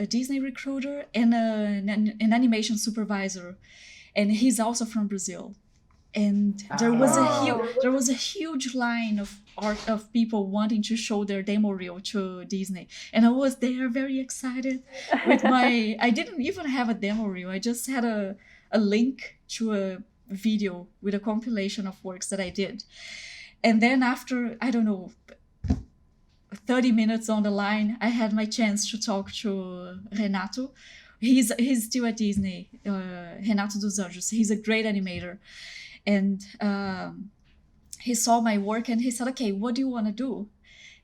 Disney recruiter and an animation supervisor. And he's also from Brazil. And there was a huge line of people wanting to show their demo reel to Disney. And I was there very excited with I didn't even have a demo reel. I just had a link to a video with a compilation of works that I did. And then after, I don't know, 30 minutes on the line, I had my chance to talk to Renato. He's still at Disney, Renato dos Anjos. He's a great animator. And he saw my work and he said, okay, what do you want to do?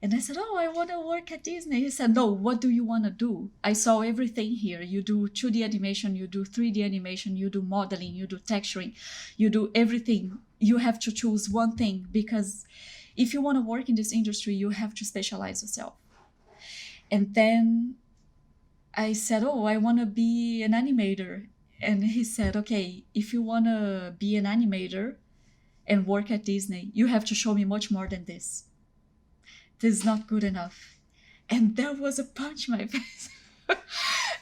And I said, oh, I want to work at Disney. He said, no, what do you want to do? I saw everything here. You do 2D animation, you do 3D animation, you do modeling, you do texturing, you do everything. You have to choose one thing, because if you want to work in this industry, you have to specialize yourself. And then I said, oh, I want to be an animator. And he said, okay, if you want to be an animator and work at Disney, you have to show me much more than this. This is not good enough. And that was a punch in my face.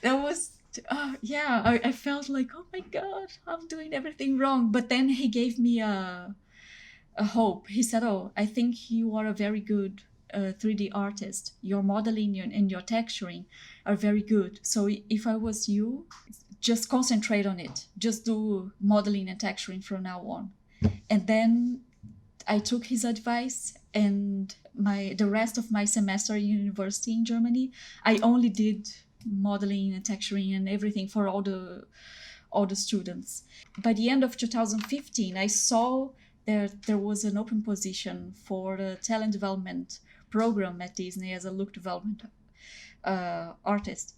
That was, I felt like, oh my God, I'm doing everything wrong. But then he gave me a hope. He said, oh, I think you are a very good 3D artist. Your modeling and your texturing are very good. So if I was you, just concentrate on it. Just do modeling and texturing from now on. And then I took his advice, and the rest of my semester in university in Germany, I only did modeling and texturing and everything for all the students. By the end of 2015, I saw there was an open position for the talent development program at Disney as a look development artist.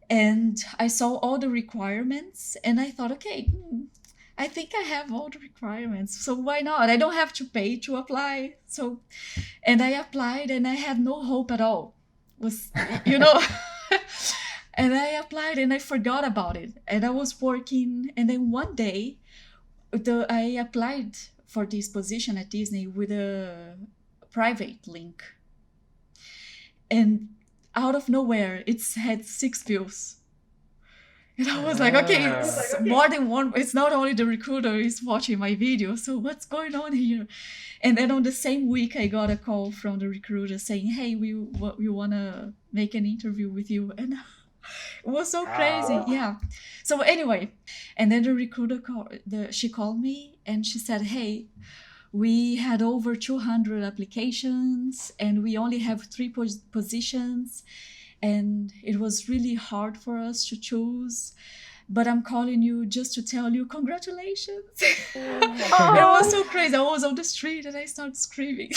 And I saw all the requirements, and I thought, okay, I think I have all the requirements, so why not? I don't have to pay to apply. And I applied, and I had no hope at all. And I applied, and I forgot about it. And I was working, and then one day, I applied for this position at Disney with a private link. And out of nowhere, it had 6 views. And I was like, okay, it's more than one. It's not only the recruiter is watching my video. So what's going on here? And then on the same week, I got a call from the recruiter saying, hey, we want to make an interview with you. And it was so crazy. Yeah. So anyway, and then the recruiter she called me and she said, hey, we had over 200 applications and we only have 3 positions. And it was really hard for us to choose, but I'm calling you just to tell you congratulations. It was so crazy. I was on the street and I started screaming.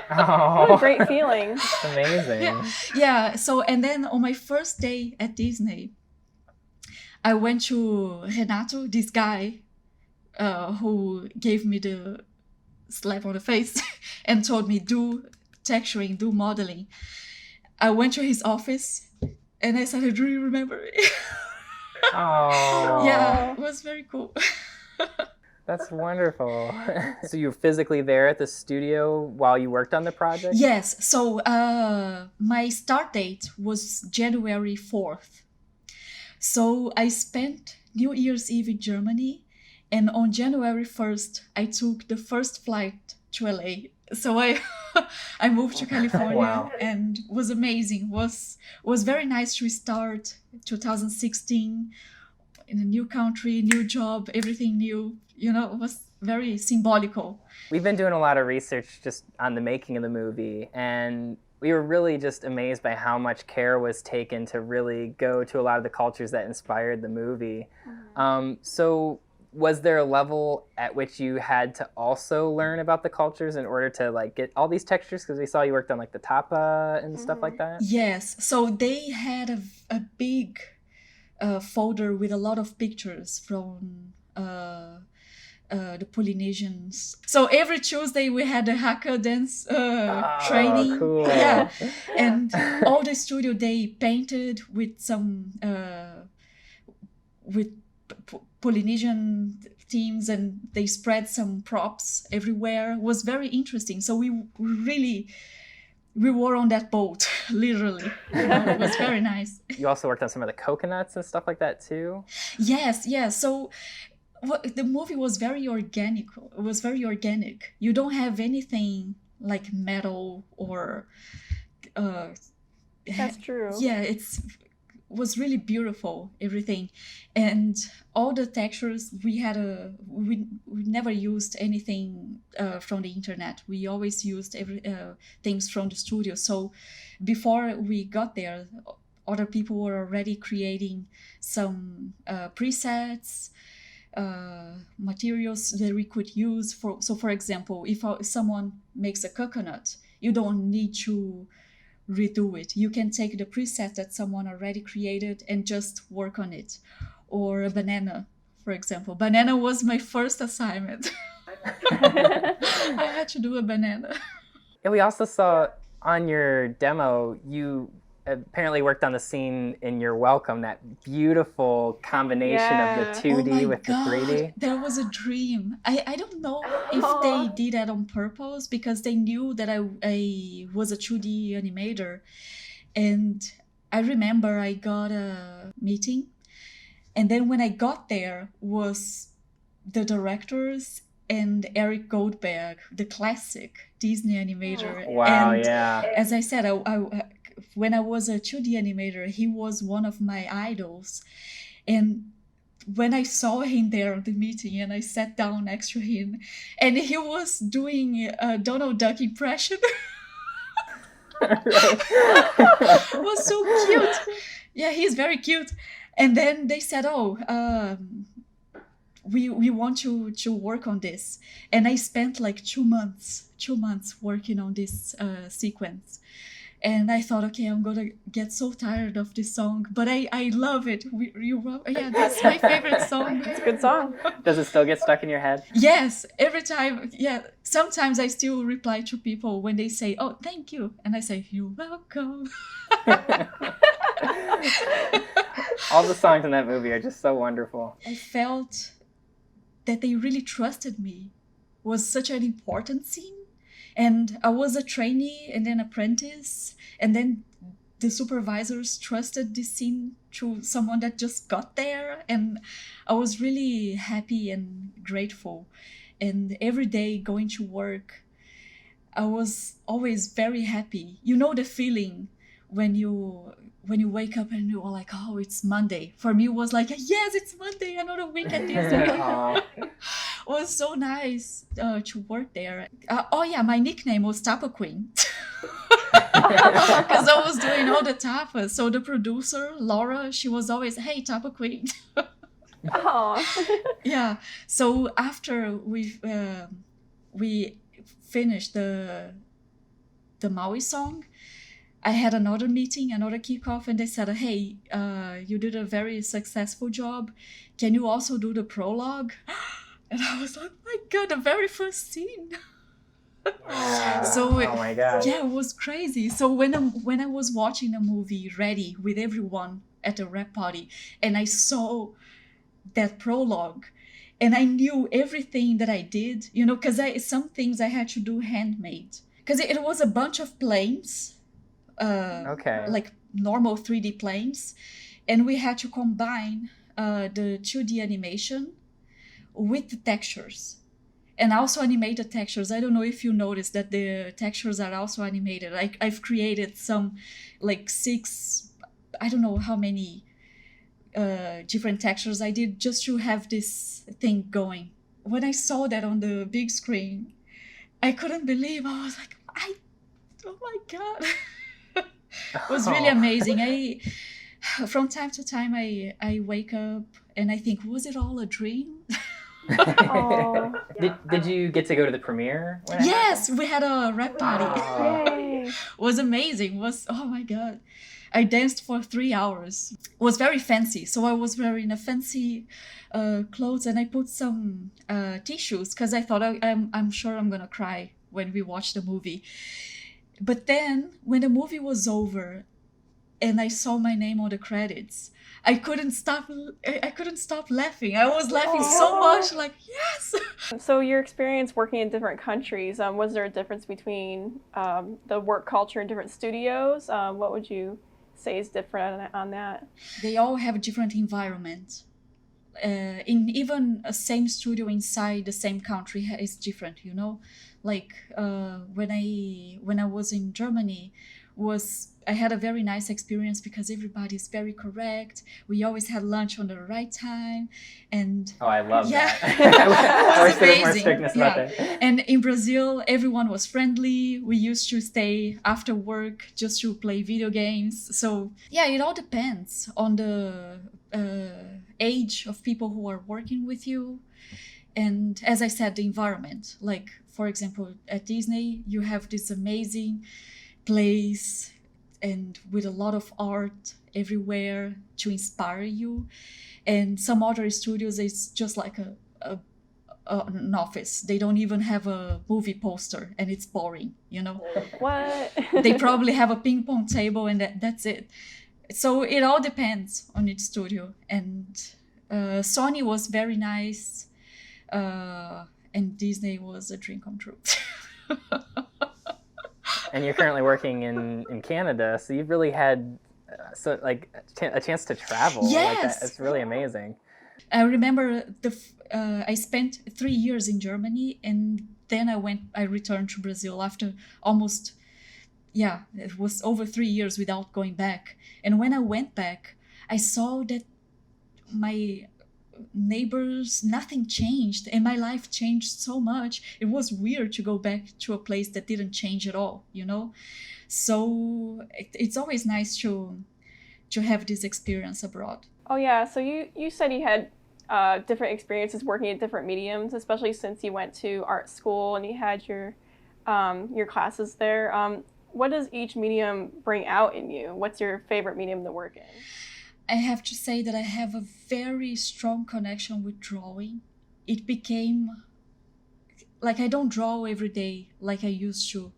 What a great feeling. That's amazing. Yeah. So, and then on my first day at Disney, I went to Renato, this guy who gave me the slap on the face and told me, do texturing, do modeling. I went to his office and I said, do you remember me? Oh. Yeah, it was very cool. That's wonderful. So you were physically there at the studio while you worked on the project? Yes. So my start date was January 4th. So I spent New Year's Eve in Germany. And on January 1st, I took the first flight to LA. So I moved to California. Wow. And it was amazing. It was very nice to start 2016 in a new country, new job, everything new. You know, it was very symbolical. We've been doing a lot of research just on the making of the movie, and we were really just amazed by how much care was taken to really go to a lot of the cultures that inspired the movie. So was there a level at which you had to also learn about the cultures in order to like get all these textures? Because we saw you worked on like the tapa and stuff like that. Yes. So they had a big folder with a lot of pictures from the Polynesians. So every Tuesday we had a haka dance training. Cool. Yeah. And all the studio they painted with some Polynesian themes, and they spread some props everywhere. It was very interesting. So we were on that boat, literally. You know, it was very nice. You also worked on some of the coconuts and stuff like that too? Yes. So the movie was very organic. It was very organic. You don't have anything like metal or... That's true. Yeah, it's was really beautiful, everything. And all the textures, we never used anything from the internet. We always used things from the studio. So before we got there, other people were already creating some presets, materials that we could use. For example, if someone makes a coconut, you don't need to redo it. You can take the preset that someone already created and just work on it. Or a banana, for example. Banana was my first assignment. I had to do a banana. And we also saw on your demo, you apparently worked on the scene in Your Welcome, that beautiful combination of the 2D with the 3D. That was a dream. I don't know if they did that on purpose, because they knew that I was a 2D animator. And I remember I got a meeting, and then when I got there was the directors and Eric Goldberg, the classic Disney animator. Wow, and yeah. As I said, when I was a 2D animator, he was one of my idols. And when I saw him there at the meeting and I sat down next to him and he was doing a Donald Duck impression, it was so cute. Yeah, he's very cute. And then they said, we want to work on this. And I spent like 2 months working on this sequence. And I thought, okay, I'm gonna get so tired of this song, but I love it. That's my favorite song. It's a good song. Does it still get stuck in your head? Yes, every time. Yeah, sometimes I still reply to people when they say, "Oh, thank you," and I say, "You're welcome." All the songs in that movie are just so wonderful. I felt that they really trusted me. It was such an important scene. And I was a trainee and then apprentice, and then the supervisors trusted this scene to someone that just got there, and I was really happy and grateful. And every day going to work, I was always very happy. You know the feeling when you wake up and you're like, oh, it's Monday. For me, it was like, yes, it's Monday, another week at Disney. It was so nice to work there. My nickname was Tapa Queen. Because I was doing all the tapas. So the producer, Laura, she was always, hey, Tapa Queen. Yeah. So after we finished the Maui song, I had another meeting, another kickoff, and they said, hey, you did a very successful job. Can you also do the prologue? And I was like, oh my God, the very first scene. Oh my God. Yeah, it was crazy. So when I was watching the movie ready with everyone at the rap party, and I saw that prologue, and I knew everything that I did, because some things I had to do handmade. Because it was a bunch of planes. Like normal 3D planes, and we had to combine the 2D animation with the textures and also animate the textures. I don't know if you noticed that the textures are also animated. I've created some like 6, I don't know how many different textures I did just to have this thing going. When I saw that on the big screen, I couldn't believe. I was like, oh my God. It was really amazing. From time to time, I wake up and I think, was it all a dream? Did you get to go to the premiere? Yes, we had a rap party. Yay. It was amazing. Oh my God. I danced for 3 hours. It was very fancy. So I was wearing a fancy clothes, and I put some tissues because I thought I'm sure I'm going to cry when we watch the movie. But then when the movie was over and I saw my name on the credits, I couldn't stop laughing. I was laughing so much, like, yes. So your experience working in different countries, was there a difference between the work culture in different studios? What would you say is different on that? They all have a different environment. In even a same studio inside the same country is different, Like when I was in Germany, I had a very nice experience because everybody's very correct. We always had lunch on the right time, and Oh, I love Yeah. that. I wish there was more Amazing. strictness about Yeah. that. and in Brazil, everyone was friendly. We used to stay after work just to play video games. So yeah, it all depends on the age of people who are working with you, and as I said, the environment. Like for example, at Disney, you have this amazing place and with a lot of art everywhere to inspire you, and some other studios it's just like an office. They don't even have a movie poster and it's boring, you know. What? They probably have a ping pong table and that's it. So it all depends on each studio, and Sony was very nice, and Disney was a dream come true. And you're currently working in Canada, so you've really had a chance to travel. Like Yes. that. It's really amazing. I remember I spent 3 years in Germany, and then I returned to Brazil after almost, it was over 3 years without going back. And when I went back, I saw that my neighbors, nothing changed, and my life changed so much. It was weird to go back to a place that didn't change at all, you know. So it's always nice to have this experience abroad. Oh yeah, so you said you had different experiences working at different mediums, especially since you went to art school and you had your classes there. What does each medium bring out in you? What's your favorite medium to work in? I have to say that I have a very strong connection with drawing. It became like I don't draw every day like I used to,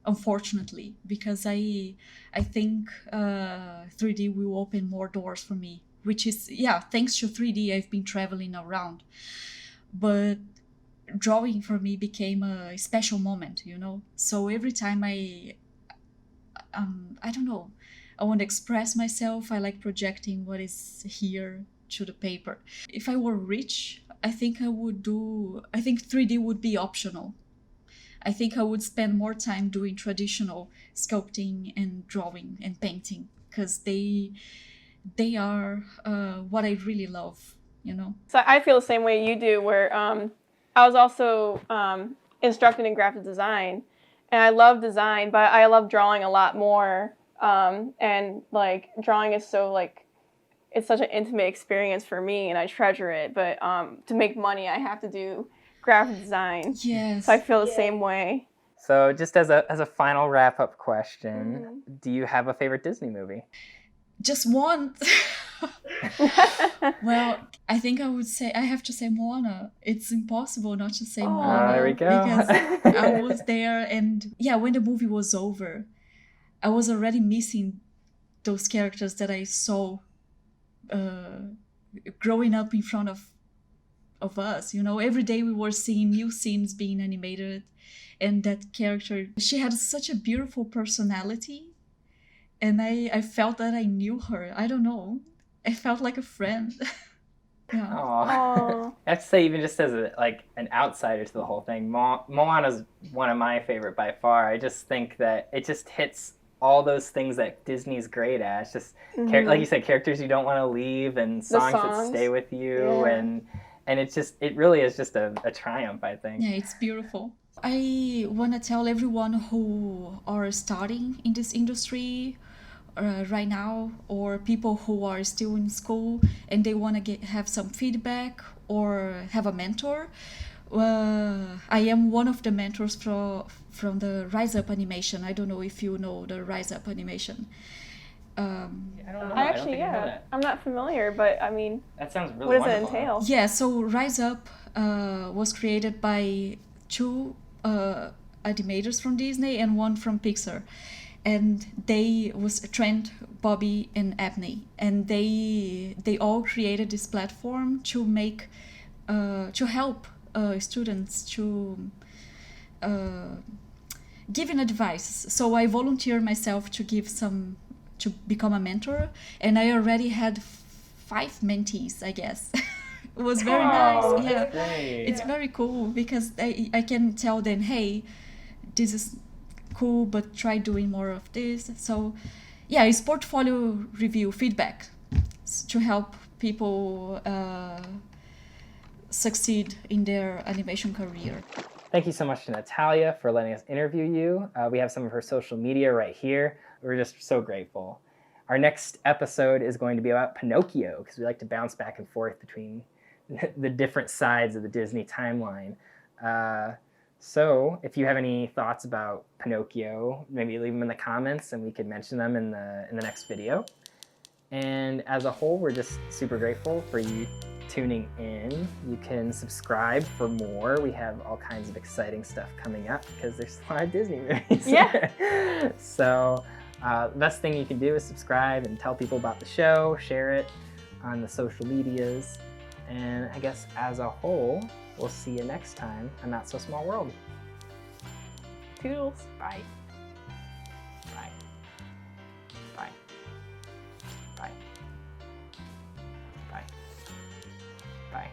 unfortunately, because I think 3D will open more doors for me, which is, thanks to 3D, I've been traveling around. But drawing for me became a special moment, you know? So every time I don't know, I want to express myself, I like projecting what is here to the paper. If I were rich, I think 3D would be optional. I think I would spend more time doing traditional sculpting and drawing and painting, because they are what I really love, you know. So I feel the same way you do, where I was also instructed in graphic design, and I love design, but I love drawing a lot more. And like drawing is so like, it's such an intimate experience for me, and I treasure it. But to make money, I have to do graphic design. Yes. So I feel the same way. So just as a final wrap-up question, do you have a favorite Disney movie? Just one. Well, I think I have to say Moana. It's impossible not to say Moana. There we go. Because I was there, and when the movie was over, I was already missing those characters that I saw growing up in front of us. You know, every day we were seeing new scenes being animated, and that character, she had such a beautiful personality, and I felt that I knew her. I don't know. I felt like a friend. Yeah. Aww. I have to say, even just as an outsider to the whole thing, Moana's one of my favorite by far. I just think that it just hits all those things that Disney's great at. It's just, like you said, characters you don't want to leave, and songs that stay with you, and it really is just a triumph, I think. Yeah, it's beautiful. I want to tell everyone who are starting in this industry right now, or people who are still in school and they want to have some feedback or have a mentor. I am one of the mentors from the Rise Up animation. I don't know if you know the Rise Up animation. I don't know. I'm not familiar, but I mean, that sounds really what does wonderful. it entail? Yeah, so Rise Up was created by two animators from Disney and one from Pixar. And they was Trent, Bobby, and Abney, and they all created this platform to make to help students to giving advice. So I volunteered myself to become a mentor, and I already had 5 mentees, I guess. It was very nice. Yeah, great. it's very cool because I can tell them, hey, this is cool, but try doing more of this. So yeah, it's portfolio review feedback to help people succeed in their animation career. Thank you so much to Natalia for letting us interview you. We have some of her social media right here. We're just so grateful. Our next episode is going to be about Pinocchio, because we like to bounce back and forth between the different sides of the Disney timeline. So if you have any thoughts about Pinocchio, maybe leave them in the comments and we could mention them in the next video. And as a whole, we're just super grateful for you tuning in. You can subscribe for more. We have all kinds of exciting stuff coming up because there's a lot of Disney movies. Yeah. So the best thing you can do is subscribe and tell people about the show, share it on the social medias. And I guess as a whole, we'll see you next time on Not So Small World. Toodles. Bye. Bye. Bye. Bye. Bye. Bye.